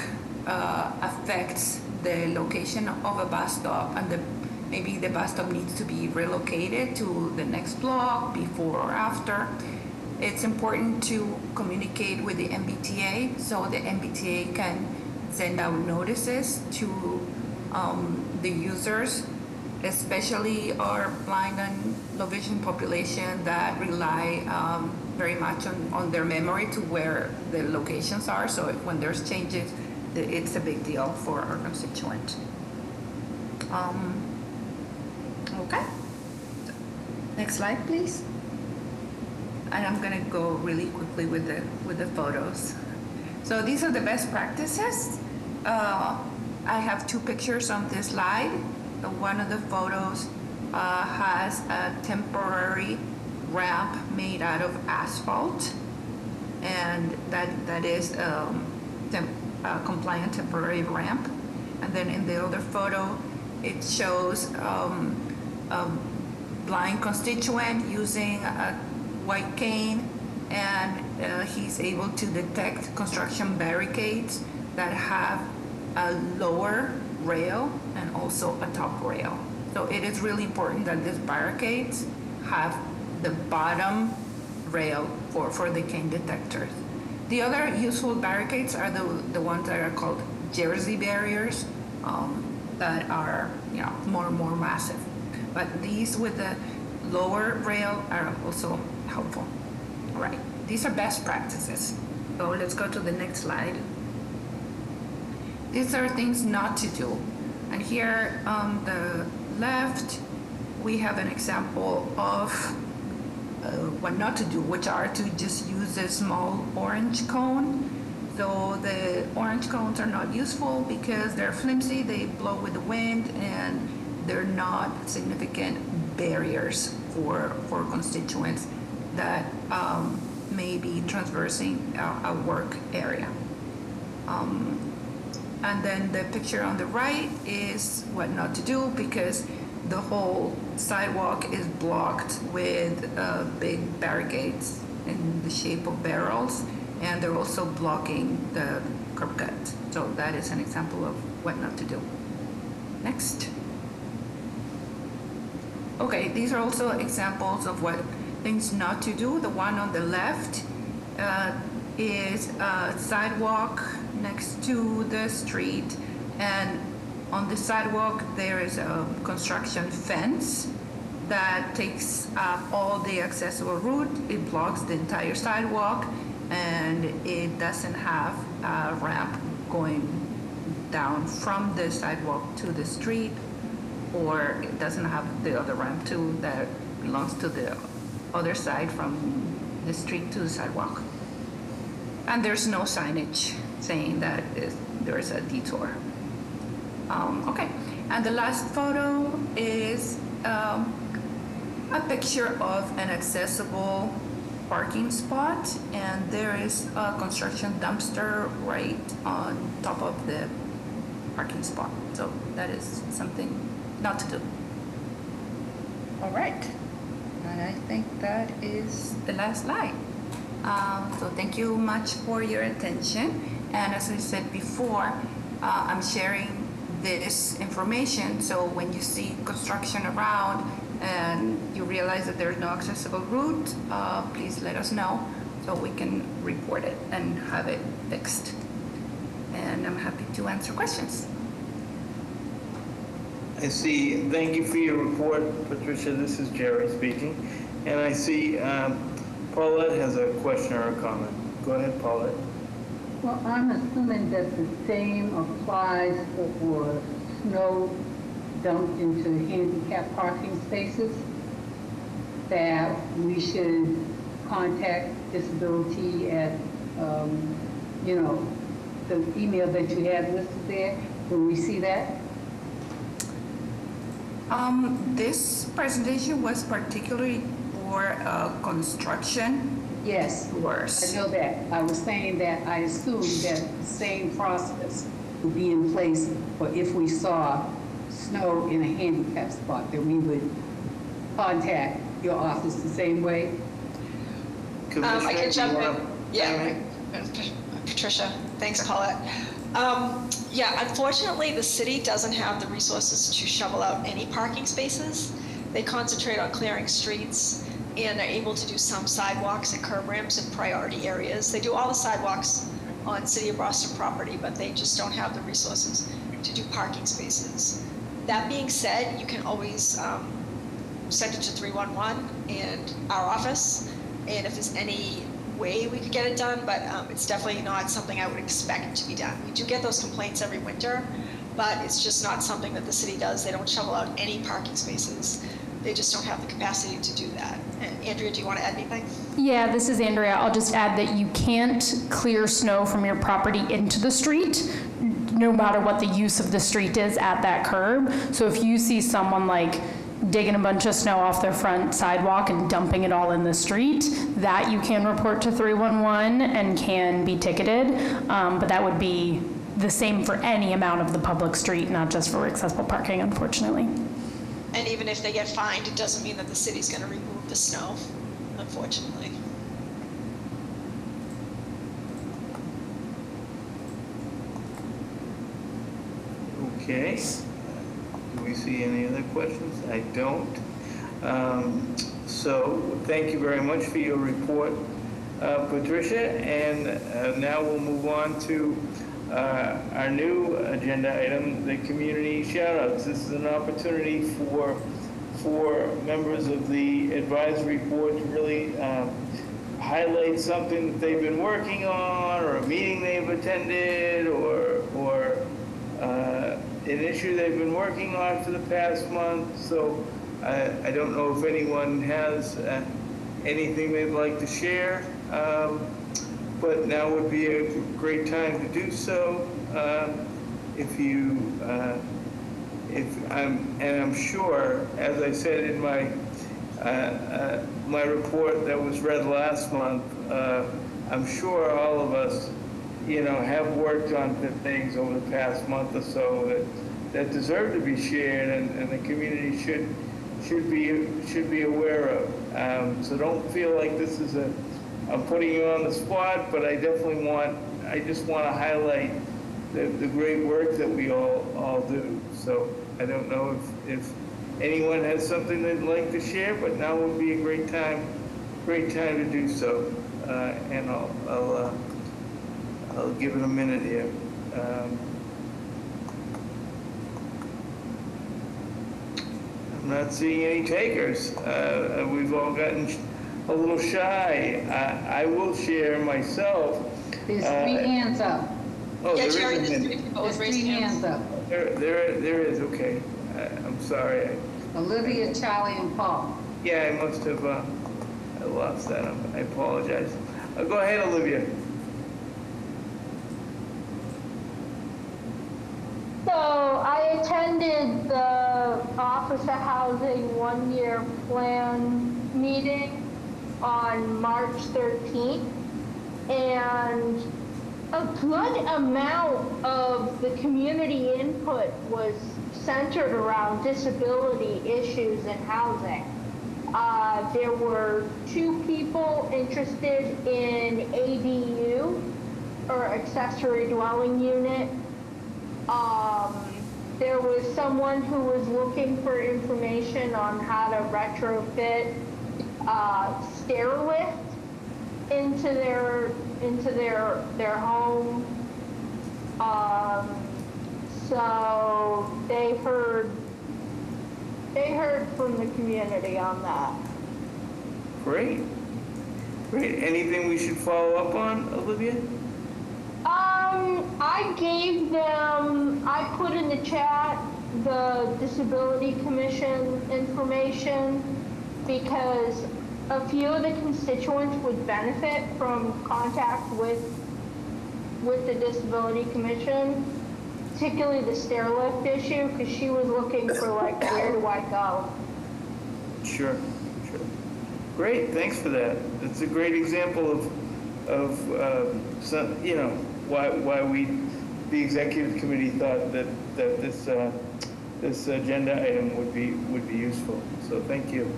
affects the location of a bus stop, and maybe the bus stop needs to be relocated to the next block before or after. It's important to communicate with the MBTA so the MBTA can send out notices to the users, especially our blind and low vision population that rely very much on their memory to where the locations are. So when there's changes, it's a big deal for our constituent. Okay. Next slide, please. And I'm gonna go really quickly with the photos. So these are the best practices. I have 2 pictures on this slide. One of the photos has a temporary ramp made out of asphalt, and that is a compliant temporary ramp. And then in the other photo, it shows a blind constituent using a white cane, and he's able to detect construction barricades that have a lower rail and also a top rail. So it is really important that these barricades have the bottom rail for the cane detectors. The other useful barricades are the ones that are called jersey barriers that are more and more massive. But these with the lower rail are also helpful. All right, these are best practices. So let's go to the next slide. These are things not to do. And here on the left, we have an example of what not to do, which are to just use a small orange cone. So the orange cones are not useful because they're flimsy, they blow with the wind, and they're not significant barriers for constituents that may be traversing a work area. And then the picture on the right is what not to do, because the whole sidewalk is blocked with big barricades in the shape of barrels, and they're also blocking the curb cut. So that is an example of what not to do. Next. Okay, these are also examples of what things not to do. The one on the left is a sidewalk next to the street, and on the sidewalk there is a construction fence that takes up all the accessible route. It blocks the entire sidewalk, and it doesn't have a ramp going down from the sidewalk to the street, or it doesn't have the other ramp too that belongs to the other side from the street to the sidewalk. And there's no signage saying that there is a detour. Okay, and the last photo is a picture of an accessible parking spot, and there is a construction dumpster right on top of the parking spot. So that is something not to do. All right, and I think that is the last slide. So thank you much for your attention. And as I said before, I'm sharing this information, so when you see construction around and you realize that there's no accessible route, please let us know so we can report it and have it fixed. And I'm happy to answer questions. I see, thank you for your report, Patricia. This is Jerry speaking. And I see Paulette has a question or a comment. Go ahead, Paulette. Well, I'm assuming that the same applies for snow dumped into handicap parking spaces, that we should contact disability at, the email that you had listed there. Will we see that? This presentation was particularly for construction. Yes, worse. I know that. I was saying that I assumed that the same process would be in place for if we saw snow in a handicap spot, that we would contact your office the same way. I can jump in. Yeah, Patricia. Thanks, Paulette. Yeah, unfortunately, the city doesn't have the resources to shovel out any parking spaces. They concentrate on clearing streets, and they're able to do some sidewalks and curb ramps in priority areas. They do all the sidewalks on City of Boston property, but they just don't have the resources to do parking spaces. That being said, you can always send it to 311 and our office, and if there's any way we could get it done, but it's definitely not something I would expect to be done. We do get those complaints every winter, but it's just not something that the city does. They don't shovel out any parking spaces. They just don't have the capacity to do that. And Andrea, do you want to add anything? Yeah, this is Andrea. I'll just add that you can't clear snow from your property into the street, no matter what the use of the street is at that curb. So if you see someone like digging a bunch of snow off their front sidewalk and dumping it all in the street, that you can report to 311 and can be ticketed. But that would be the same for any amount of the public street, not just for accessible parking, unfortunately. And even if they get fined, it doesn't mean that the city's going to remove the snow, unfortunately. Okay. Do we see any other questions? I don't. So thank you very much for your report, Patricia. And now we'll move on to our new agenda item, the community shout-outs. This is an opportunity for members of the advisory board to really highlight something that they've been working on, or a meeting they've attended, or an issue they've been working on for the past month. So I don't know if anyone has anything they'd like to share, but now would be a great time to do so. I'm sure, as I said in my my report that was read last month, I'm sure all of us, have worked on things over the past month or so that deserve to be shared, and the community should be aware of. So don't feel like this is I'm putting you on the spot, but I definitely I just want to highlight the great work that we all do. So I don't know if anyone has something they'd like to share, but now would be a great time to do so. And I'll give it a minute here. I'm not seeing any takers. We've all gotten a little shy. I will share myself. There's 3 hands up. Oh, Yeah, there Jerry, is a there's minute. 3 people There's with raised 3 hands. hands up. There is, okay. I'm sorry. Olivia, Charlie, and Paul. Yeah, I must have I lost that. I apologize. Go ahead, Olivia. So I attended the Office of Housing 1-year plan meeting, on March 13th, and a good amount of the community input was centered around disability issues in housing. There were 2 people interested in ADU, or accessory dwelling unit. There was someone who was looking for information on how to retrofit stair lift into their home. So they heard from the community on that. Great. Great. Anything we should follow up on, Olivia? I put in the chat the Disability Commission information because a few of the constituents would benefit from contact with the Disability Commission, particularly the stair lift issue, because she was looking for like, where do I go? Sure. Great, thanks for that. It's a great example of some, why the executive committee thought that this agenda item would be useful. So thank you.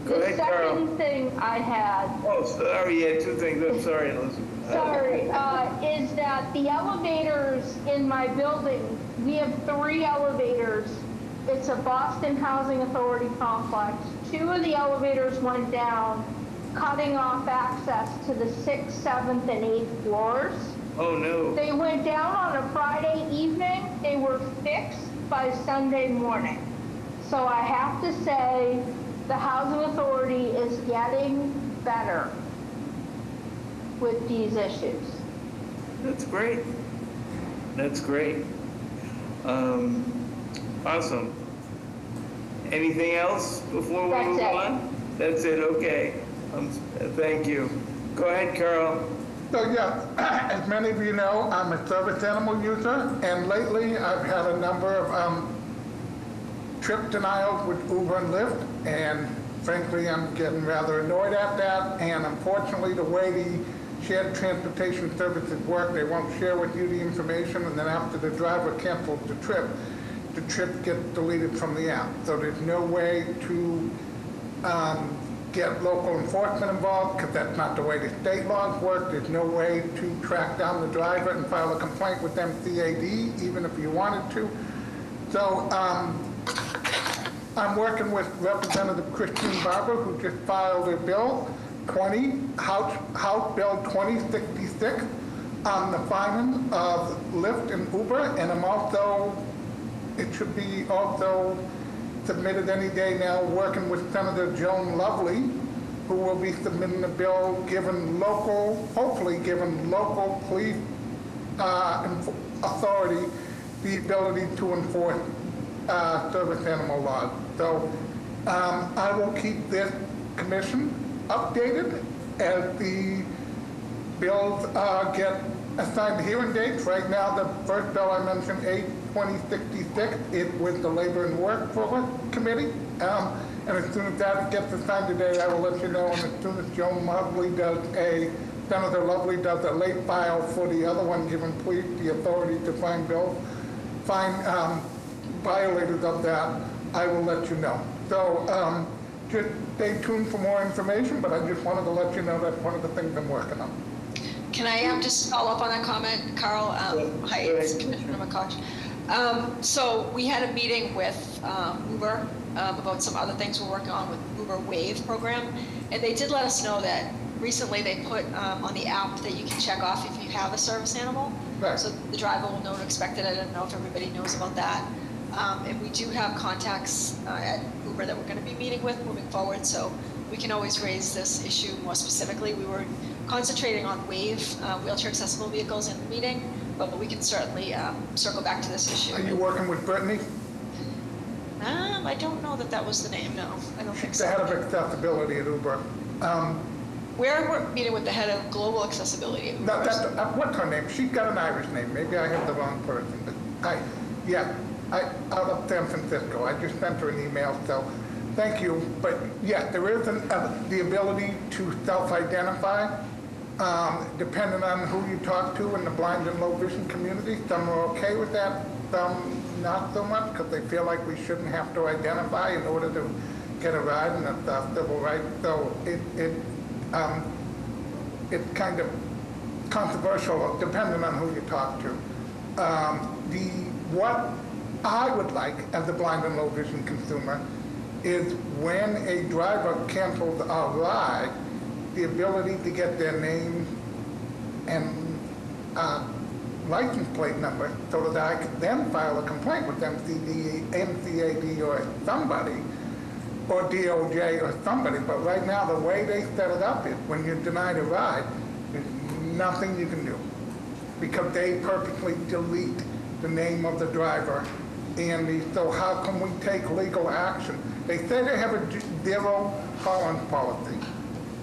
Go ahead, Carl. The second thing I had. Oh, sorry, you had 2 things. I'm sorry, Elizabeth. Sorry, is that the elevators in my building, we have 3 elevators. It's a Boston Housing Authority complex. 2 of the elevators went down, cutting off access to the 6th, 7th, and 8th floors. Oh, no. They went down on a Friday evening. They were fixed by Sunday morning. So I have to say, the Housing Authority is getting better with these issues. That's great. That's great. Awesome. Anything else before we move on? That's it, okay. Thank you. Go ahead, Carl. So yeah, as many of you know, I'm a service animal user, and lately I've had a number of trip denials with Uber and Lyft, and frankly, I'm getting rather annoyed at that. And unfortunately, the way the shared transportation services work, they won't share with you the information, and then after the driver cancels the trip gets deleted from the app. So there's no way to get local enforcement involved, because that's not the way the state laws work. There's no way to track down the driver and file a complaint with MCAD, even if you wanted to. So I'm working with Representative Christine Barber, who just filed a bill, House Bill 2066, on the fining of Lyft and Uber, and it should be also submitted any day now, working with Senator Joan Lovely, who will be submitting a bill hopefully giving local police authority the ability to enforce service animal laws. So I will keep this commission updated as the bills get assigned hearing dates. Right now, the first bill I mentioned, 2066, it was the Labor and Workforce Committee. And as soon as that gets assigned today, I will let you know. And as soon as Senator Lovely does a late file for the other one, giving police the authority to find violators of that, I will let you know. So just stay tuned for more information, but I just wanted to let you know that's one of the things I'm working on. Can I just follow up on that comment, Carl? Hi, it's Commissioner McCosh. So we had a meeting with Uber about some other things we're working on with Uber Wave program, and they did let us know that recently they put on the app that you can check off if you have a service animal. Right. So the driver will know to expect it. I don't know if everybody knows about that. And we do have contacts at Uber that we're going to be meeting with moving forward, so we can always raise this issue more specifically. We were concentrating on Wave, wheelchair accessible vehicles in the meeting, but we can certainly circle back to this issue. Are you working with Brittany? I don't know that was the name, no. I don't think so. The head of accessibility at Uber. We're meeting with the head of global accessibility at Uber. What's her name? She's got an Irish name. Maybe I have the wrong person. But out of San Francisco. I just sent her an email. So Thank you, but yes, there is the ability to self-identify, depending on who you talk to in the blind and low vision community. Some are okay with that, some not so much, because they feel like we shouldn't have to identify in order to get a ride, and that's a civil right. So it's kind of controversial, depending on who you talk to. What I would like as a blind and low vision consumer is when a driver cancels a ride, the ability to get their name and license plate number so that I could then file a complaint with MCAD or somebody, or DOJ or somebody. But right now, the way they set it up is when you're denied a ride, there's nothing you can do because they purposely delete the name of the driver. And so how can we take legal action? They say they have a zero tolerance policy,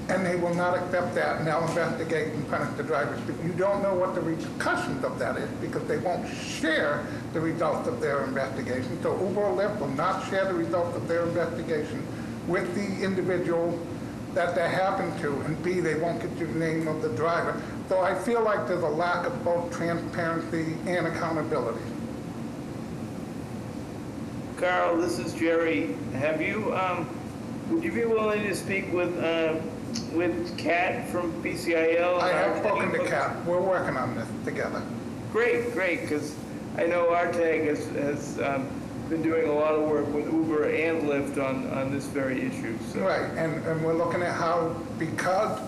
and they will not accept that, and they'll investigate and punish the drivers. But you don't know what the repercussions of that is because they won't share the results of their investigation. So Uber or Lyft will not share the results of their investigation with the individual that they happen to, and B, they won't get you the name of the driver. So I feel like there's a lack of both transparency and accountability. Carl, this is Jerry. Have you, would you be willing to speak with Kat from PCIL? I have spoken to Kat. We're working on this together. Great, because I know RTAG has been doing a lot of work with Uber and Lyft on this very issue. So. Right, and we're looking at how, because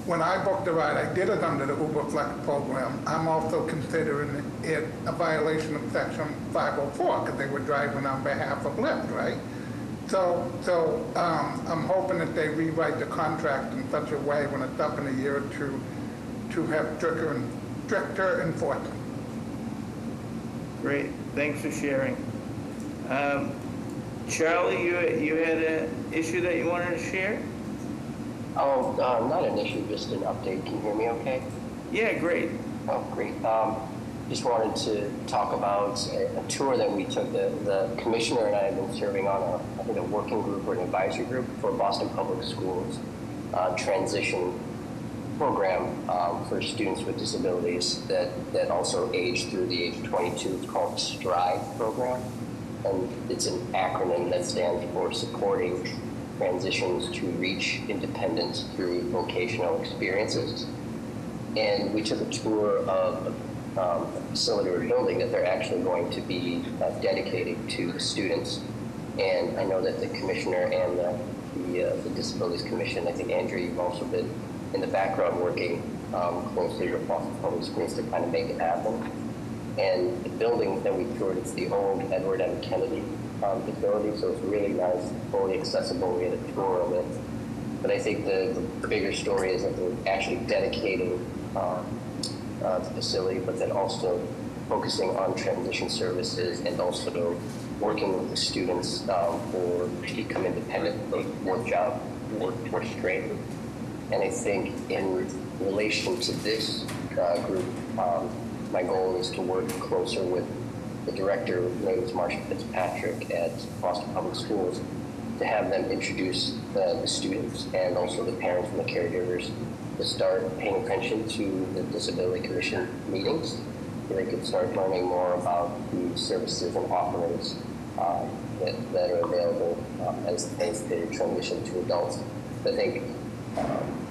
when I booked the ride, I did it under the Uber Flex program. I'm also considering it a violation of Section 504 because they were driving on behalf of Lyft, right? So I'm hoping that they rewrite the contract in such a way when it's up in a year or two to have stricter enforcement. Great, thanks for sharing. Charlie, you had an issue that you wanted to share? Oh, not an issue, just an update. Can you hear me okay? Yeah, great. Oh, great. Just wanted to talk about a tour that we took. The commissioner and I have been serving on I think a working group or an advisory group for Boston Public Schools transition program for students with disabilities that also age through the age of 22. It's called STRIDE program. And it's an acronym that stands for Supporting Transitions to Reach Independence Through Vocational Experiences. And we took a tour of a facility or building that they're actually going to be dedicating to the students. And I know that the commissioner and the Disabilities Commission, I think Andrew, you've also been in the background working closely with Boston Public Schools to kind of make it happen. And the building that we toured, it's the old Edward M. Kennedy facility, so it's really nice, fully accessible. We had a tour of it. But I think the bigger story is that they're actually dedicating the facility, but then also focusing on transition services and also working with the students to become independent, work job, workforce training. And I think in relation to this group, my goal is to work closer with the director, her name is Marsha Fitzpatrick at Boston Public Schools, to have them introduce the students and also the parents and the caregivers to start paying attention to the Disability Commission meetings, so they could start learning more about the services and offerings that are available as they transition to adults. I think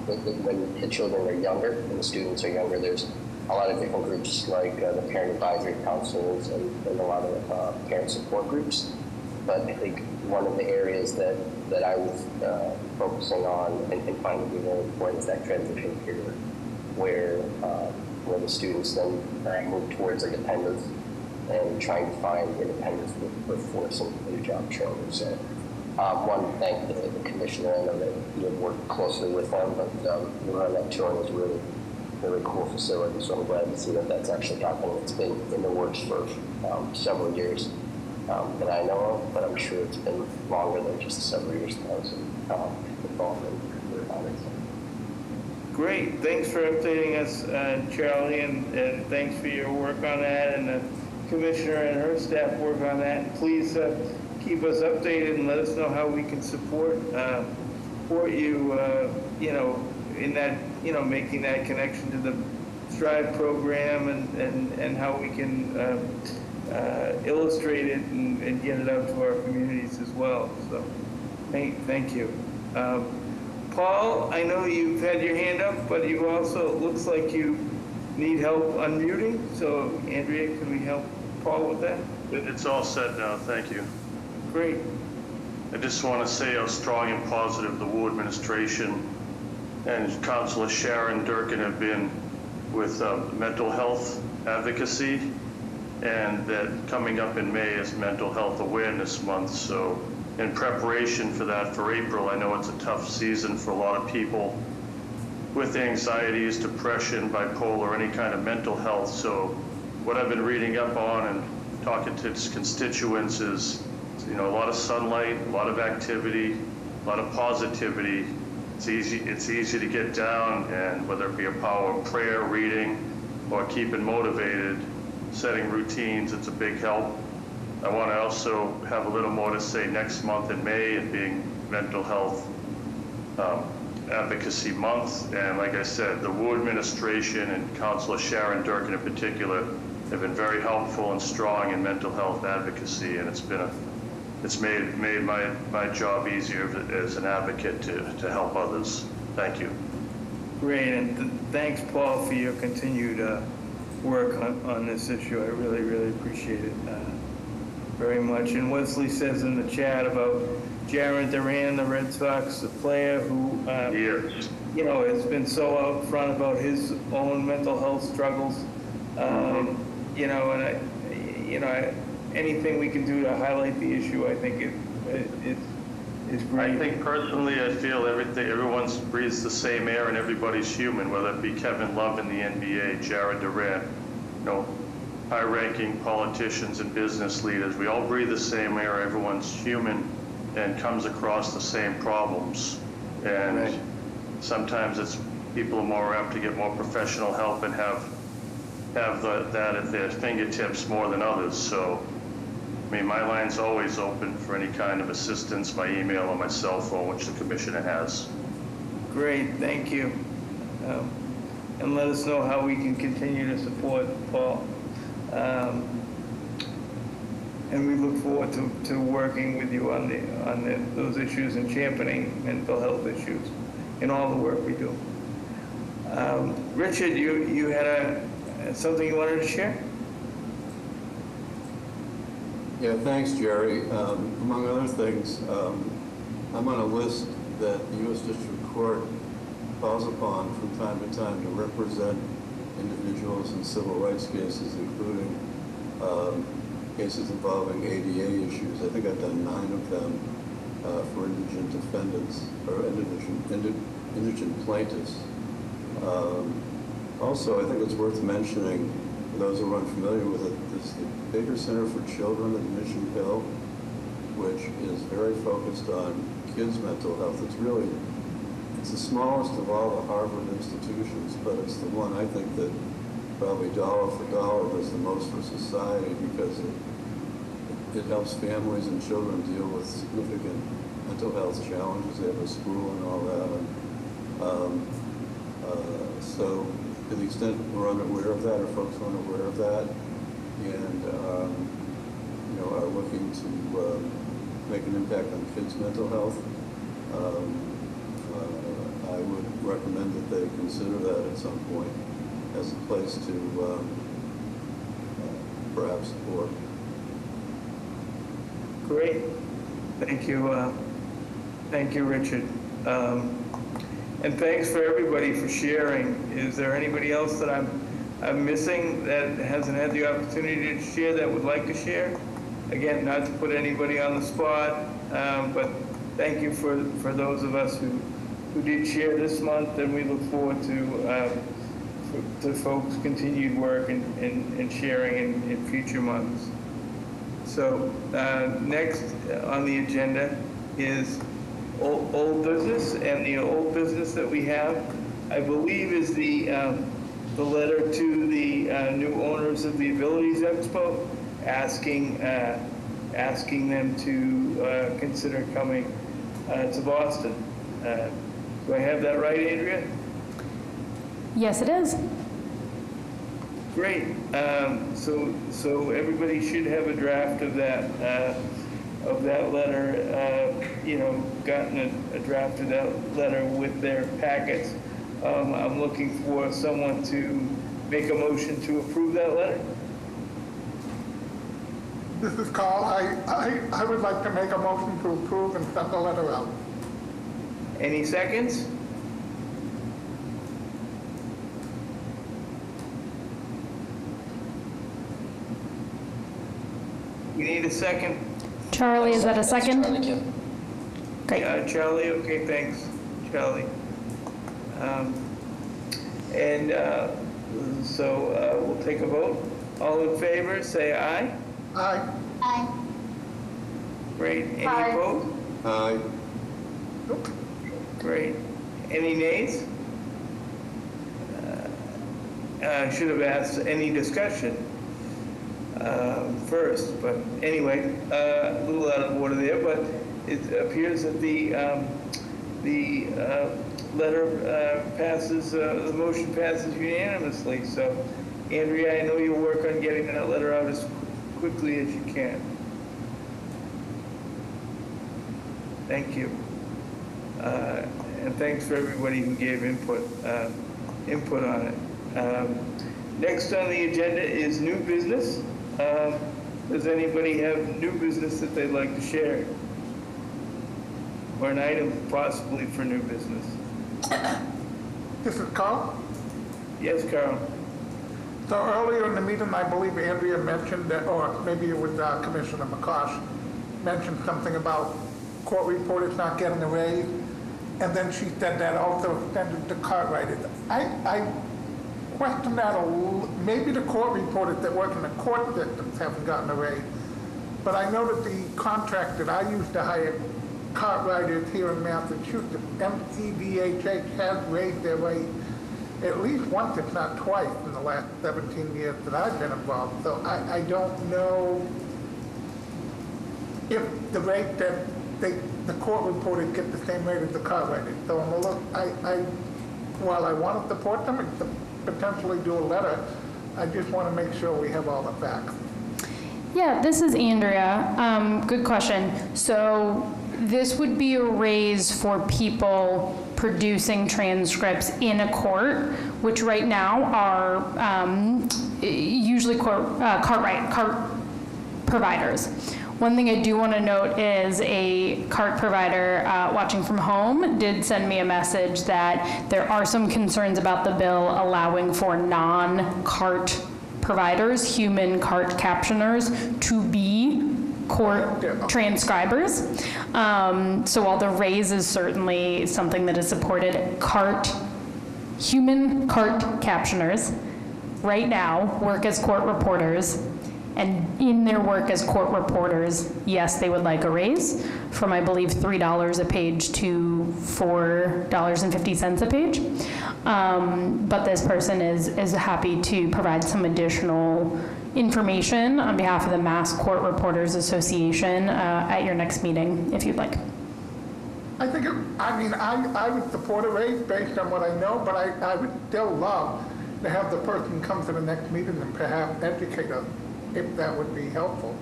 when the children are younger and the students are younger, there's a lot of different groups like the parent advisory councils and a lot of parent support groups. But I think one of the areas that I was focusing on and finding to be very important is that transition period where the students then move towards independence and trying to find independence with force and job training. So I want to thank the commissioner. I know that you have worked closely with them, but that touring was really cool facility, so I'm glad to see that that's actually happening. It's been in the works for several years that I know of, but I'm sure it's been longer than just several years that I was involved in it. Great, thanks for updating us, Charlie, and thanks for your work on that, and the commissioner and her staff work on that. And please keep us updated and let us know how we can support you, in that, making that connection to the Strive program and how we can illustrate it and get it out to our communities as well. So thank you. Paul, I know you've had your hand up, but you also, it looks like you need help unmuting. So Andrea, can we help Paul with that? It's all set now, thank you. Great. I just want to say how strong and positive the Wu administration and Councilor Sharon Durkin have been with mental health advocacy, and that coming up in May is Mental Health Awareness Month. So in preparation for that for April, I know it's a tough season for a lot of people with anxieties, depression, bipolar, any kind of mental health. So what I've been reading up on and talking to its constituents is, a lot of sunlight, a lot of activity, a lot of positivity. It's easy to get down, and whether it be a power of prayer, reading, or keeping motivated, setting routines, it's a big help. I want to also have a little more to say next month in May, it being Mental Health Advocacy Month. And like I said, the Wu administration and Councilor Sharon Durkin in particular have been very helpful and strong in mental health advocacy, and it's made my job easier as an advocate to help others. Thank you. Great, and thanks, Paul, for your continued work on this issue. I really, really appreciate it very much. And Wesley says in the chat about Jarren Duran, the Red Sox player who, has been so out front about his own mental health struggles. Anything we can do to highlight the issue, I think is great. I think personally, I feel everyone breathes the same air and everybody's human, whether it be Kevin Love in the NBA, Jarren Duran, high-ranking politicians and business leaders. We all breathe the same air. Everyone's human and comes across the same problems. And sometimes it's people are more apt to get more professional help and have that at their fingertips more than others. So, my line's always open for any kind of assistance, my email or my cell phone, which the commissioner has. Great, thank you. And let us know how we can continue to support Paul. And we look forward to working with you on those issues and championing mental health issues in all the work we do. Richard, you had something you wanted to share? Yeah, thanks, Jerry. Among other things, I'm on a list that the U.S. District Court calls upon from time to time to represent individuals in civil rights cases, including cases involving ADA issues. I think I've done 9 of them for indigent defendants or indigent plaintiffs. Also, I think it's worth mentioning, for those who are unfamiliar with it, is the Baker Center for Children at Mission Hill, which is very focused on kids' mental health. It's the smallest of all the Harvard institutions, but it's the one I think that probably dollar for dollar does the most for society, because it helps families and children deal with significant mental health challenges. They have a school and all that. So to the extent we're unaware of that, or folks are unaware of that, and are looking to make an impact on kids' mental health, I would recommend that they consider that at some point as a place to perhaps support. Great. Thank you. Thank you, Richard. And thanks for everybody for sharing. Is there anybody else that I'm missing that hasn't had the opportunity to share that would like to share? Again, not to put anybody on the spot, but thank you for those of us who did share this month, and we look forward to folks' continued work and sharing in future months. So next on the agenda is old business, and the old business that we have, I believe, is the letter to the new owners of the Abilities Expo, asking asking them to consider coming to Boston. Do I have that right, Andrea? Yes, it is. Great. So everybody should have a draft of that letter. Gotten a draft of that letter with their packets. I'm looking for someone to make a motion to approve that letter. This is Carl. I would like to make a motion to approve and send the letter out. Any seconds? We need a second. Charlie, is that a second? Great. Charlie, okay, thanks, Charlie. So we'll take a vote. All in favor, say aye. Aye. Aye. Great. Any Aye. opposed? Aye. Great. Any nays? Should have asked any discussion first, but anyway, a little out of order there, but it appears that the letter passes, the motion passes unanimously. So, Andrea, I know you'll work on getting that letter out as quickly as you can. Thank you. And thanks for everybody who gave input on it. Next on the agenda is new business. Does anybody have new business that they'd like to share? Or an item possibly for new business? This is Carl. Yes, Carl. So earlier in the meeting, I believe Andrea mentioned that, or maybe it was Commissioner McCosh, mentioned something about court reporters not getting a raise. And then she said that also extended to Cartwright. I question that a little. Maybe the court reporters that work in the court systems haven't gotten a raise. But I know that the contract that I used to hire Cartwriters here in Massachusetts, MCVHH, has raised their rate at least once, if not twice, in the last 17 years that I've been involved. So I don't know if the rate that the court reporters get the same rate as the Cartwriters. So I'm a little, while I want to support them and potentially do a letter, I just want to make sure we have all the facts. Yeah, this is Andrea. Good question. So this would be a raise for people producing transcripts in a court, which right now are usually cart providers. One thing I do want to note is a cart provider watching from home did send me a message that there are some concerns about the bill allowing for non-cart providers, human cart captioners, to be court transcribers. So while the raise is certainly something that is supported, human cart captioners right now work as court reporters, and in their work as court reporters, yes, they would like a raise from, I believe, $3 a page to $4.50 a page. But this person is happy to provide some additional information on behalf of the Mass Court Reporters Association at your next meeting, if you'd like. I think, I would support a raise based on what I know, but I would still love to have the person come to the next meeting and perhaps educate us, if that would be helpful.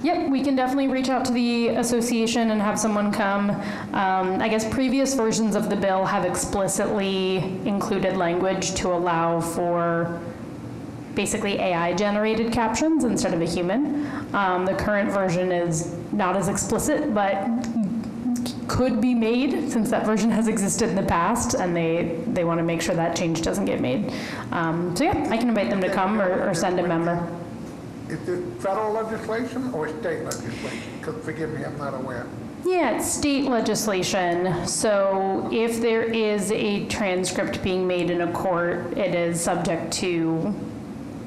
Yep, we can definitely reach out to the association and have someone come. I guess previous versions of the bill have explicitly included language to allow for basically AI-generated captions instead of a human. The current version is not as explicit, but could be made since that version has existed in the past, and they want to make sure that change doesn't get made. So yeah, I can invite them to come or send a member. Is this federal legislation or state legislation? Because forgive me, I'm not aware. Yeah, it's state legislation. So if there is a transcript being made in a court, it is subject to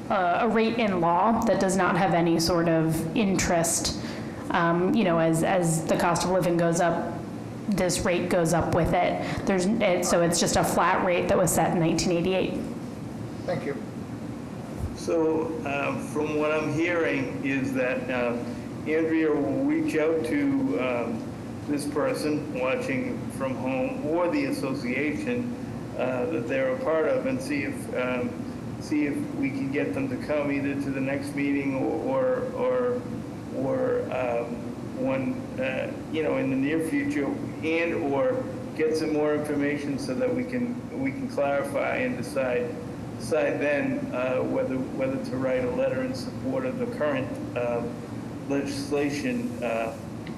a rate in law that does not have any sort of interest. As the cost of living goes up, this rate goes up with it. So it's just a flat rate that was set in 1988. Thank you. So from what I'm hearing is that Andrea will reach out to this person watching from home or the association that they're a part of and see if we can get them to come either to the next meeting or one in the near future, and or get some more information so that we can clarify and decide then whether to write a letter in support of the current legislation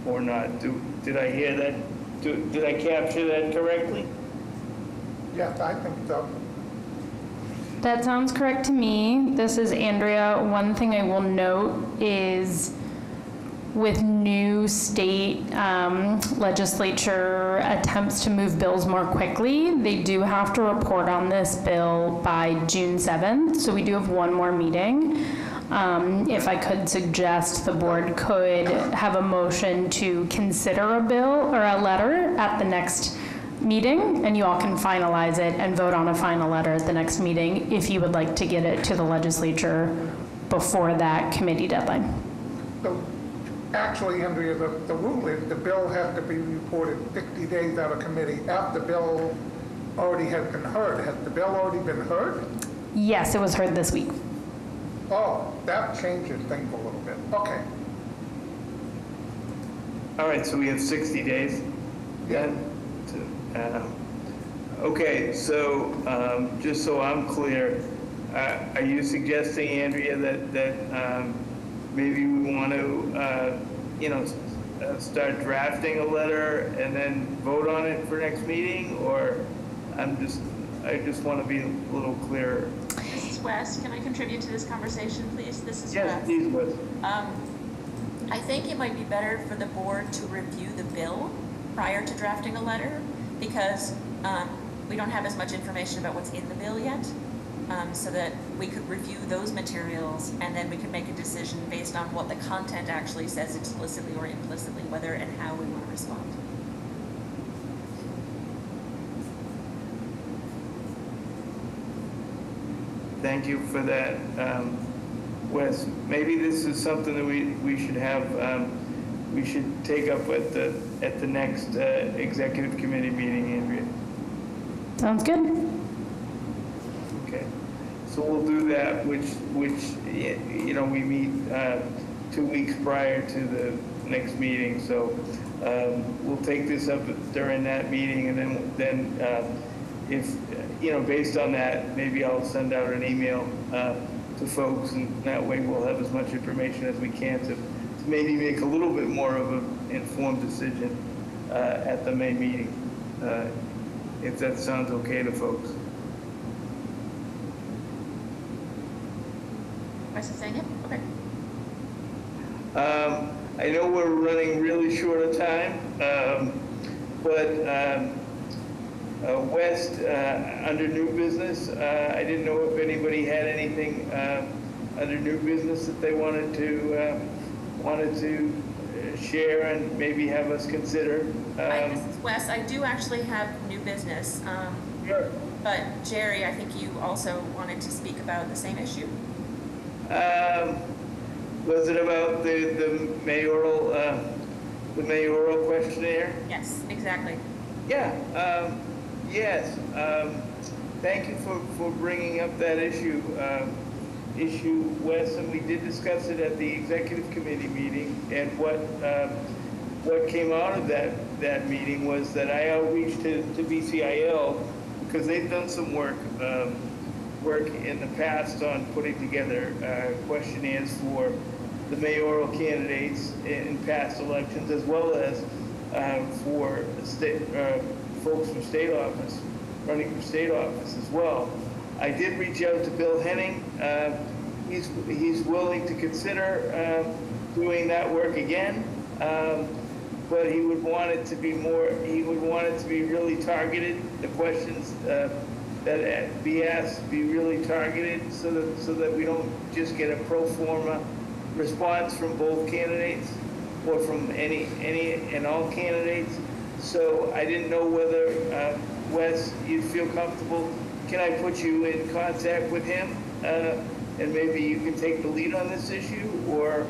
or not. Did I hear that? Did I capture that correctly? Yes, I think so. That sounds correct to me. This is Andrea. One thing I will note is with new state legislature attempts to move bills more quickly, they do have to report on this bill by June 7th. So we do have one more meeting. If I could suggest the board could have a motion to consider a bill or a letter at the next meeting, and you all can finalize it and vote on a final letter at the next meeting if you would like to get it to the legislature before that committee deadline. So actually, Andrea, the rule is the bill has to be reported 60 days out of committee after the bill already has been heard. Has the bill already been heard? Yes, it was heard this week. Oh, that changes things a little bit. Okay. All right, so we have 60 days then? Okay, so just so I'm clear, are you suggesting, Andrea, that maybe we want to, start drafting a letter and then vote on it for next meeting? Or I just want to be a little clearer. This is Wes. Can I contribute to this conversation, please? This is Yes, Wes. please, Wes. I think it might be better for the board to review the bill prior to drafting a letter, because we don't have as much information about what's in the bill yet, so that we could review those materials and then we could make a decision based on what the content actually says explicitly or implicitly, whether and how we want to respond. Thank you for that, Wes. Maybe this is something that we should have, we should take up at the next executive committee meeting, Andrea. Sounds good. Okay, so we'll do that, which we meet 2 weeks prior to the next meeting. So we'll take this up during that meeting, and then if based on that, maybe I'll send out an email to folks, and that way we'll have as much information as we can to maybe make a little bit more of an informed decision at the May meeting, if that sounds okay to folks. Wes is saying it? Okay. I know we're running really short of time, but West, under new business, I didn't know if anybody had anything under new business that they wanted to share and maybe have us consider. Hi, this is Wes. I do actually have new business. Sure. But Jerry, I think you also wanted to speak about the same issue. Was it about the mayoral questionnaire? Yes, exactly. Yeah. Yes. Thank you for bringing up that issue, Wes, and we did discuss it at the executive committee meeting. And what came out of that meeting was that I outreached to BCIL, because they've done some work in the past on putting together questionnaires for the mayoral candidates in past elections, as well as for folks from state office, running for state office as well. I did reach out to Bill Henning. He's willing to consider doing that work again, but he would want it to be more. He would want it to be really targeted. The questions that be asked be really targeted, so that we don't just get a pro forma response from both candidates or from any and all candidates. So I didn't know whether, Wes, you'd feel comfortable. Can I put you in contact with him? And and maybe you can take the lead on this issue, or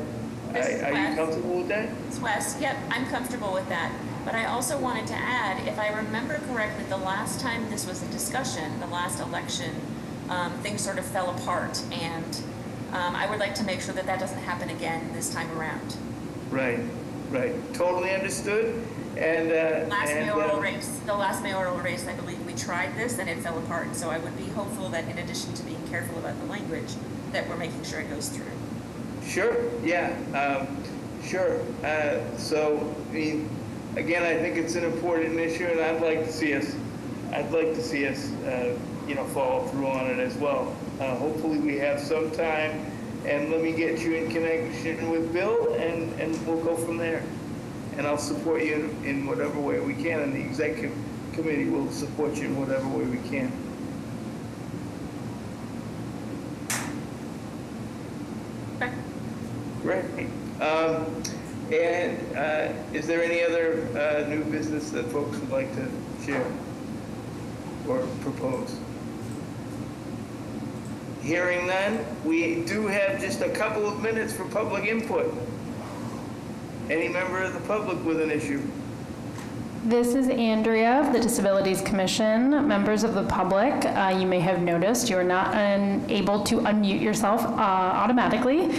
are you comfortable with that? It's Wes. Yep, I'm comfortable with that. But I also wanted to add, if I remember correctly, the last time this was a discussion, the last election, things sort of fell apart, and I would like to make sure that that doesn't happen again this time around. Right, right. Totally understood. And the last mayoral race, I believe we tried this and it fell apart. So I would be hopeful that in addition to being careful about the language, that we're making sure it goes through. Sure, yeah, sure. So, I mean, again, I think it's an important issue, and I'd like to see us, you know, follow through on it as well. Hopefully we have some time, and let me get you in connection with Bill, and we'll go from there. And I'll support you in whatever way we can, and the executive committee will support you in whatever way we can. Great. Is there any other new business that folks would like to share or propose? Hearing none, we do have just a couple of minutes for public input. Any member of the public with an issue? This is Andrea of the Disabilities Commission. Members of the public, you may have noticed you're not able to unmute yourself automatically.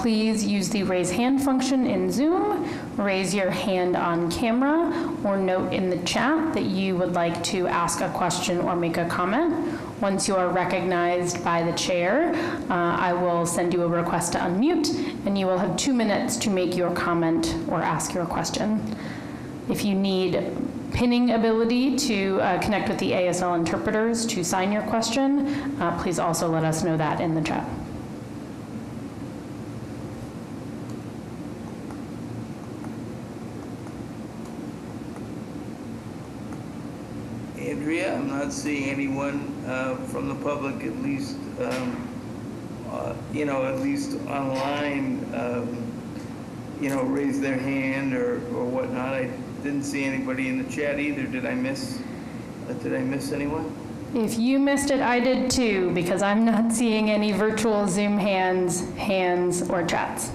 Please use the raise hand function in Zoom, raise your hand on camera, or note in the chat that you would like to ask a question or make a comment. Once you are recognized by the chair, I will send you a request to unmute, and you will have 2 minutes to make your comment or ask your question. If you need pinning ability to connect with the ASL interpreters to sign your question, please also let us know that in the chat. Andrea, I'm not seeing anyone from the public, at least, you know, at least online, you know, raise their hand or whatnot. I didn't see anybody in the chat either. Did I miss anyone? If you missed it, I did too, because I'm not seeing any virtual Zoom hands, or chats.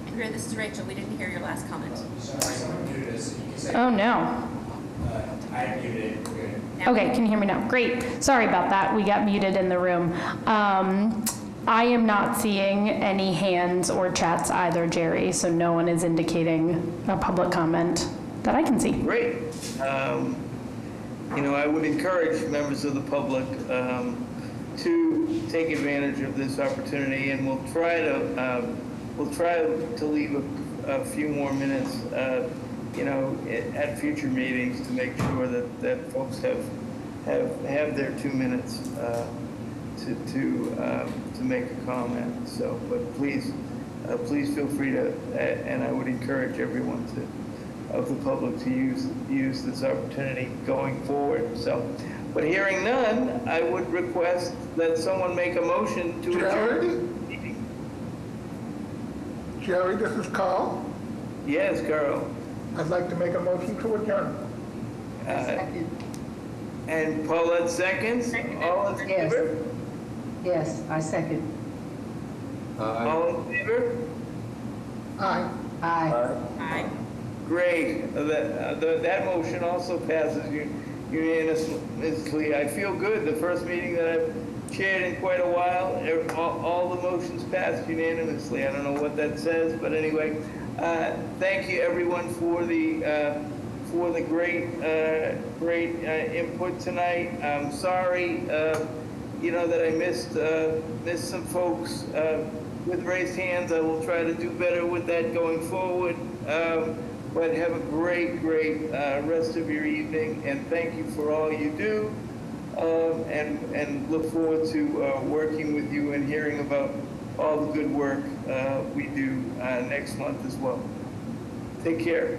Andrea, this is Rachel. We didn't hear your last comment. Oh no. I muted. Okay, can you hear me now? Great. Sorry about that. We got muted in the room. I am not seeing any hands or chats either, Jerry, so no one is indicating a public comment that I can see. Great. You know, I would encourage members of the public to take advantage of this opportunity, and we'll try to leave a few more minutes, you know, at future meetings to make sure that folks have their 2 minutes to make a comment. So, but please feel free to, and I would encourage everyone of the public to use this opportunity going forward. So, but hearing none, I would request that someone make a motion to adjourn. Jerry, this is Carl. Yes, Carl. I'd like to make a motion to adjourn. And Paulette seconds. All in favor? Yes, I second. All in favor? Aye. Aye. Aye. Great. That motion also passes unanimously. I feel good. The first meeting that I've chaired in quite a while, all the motions passed unanimously. I don't know what that says, but anyway, thank you everyone for the great input tonight. I'm sorry, you know, that I missed some folks with raised hands. I will try to do better with that going forward. But have a great rest of your evening, and thank you for all you do. And look forward to working with you and hearing about all the good work we do next month as well. Take care.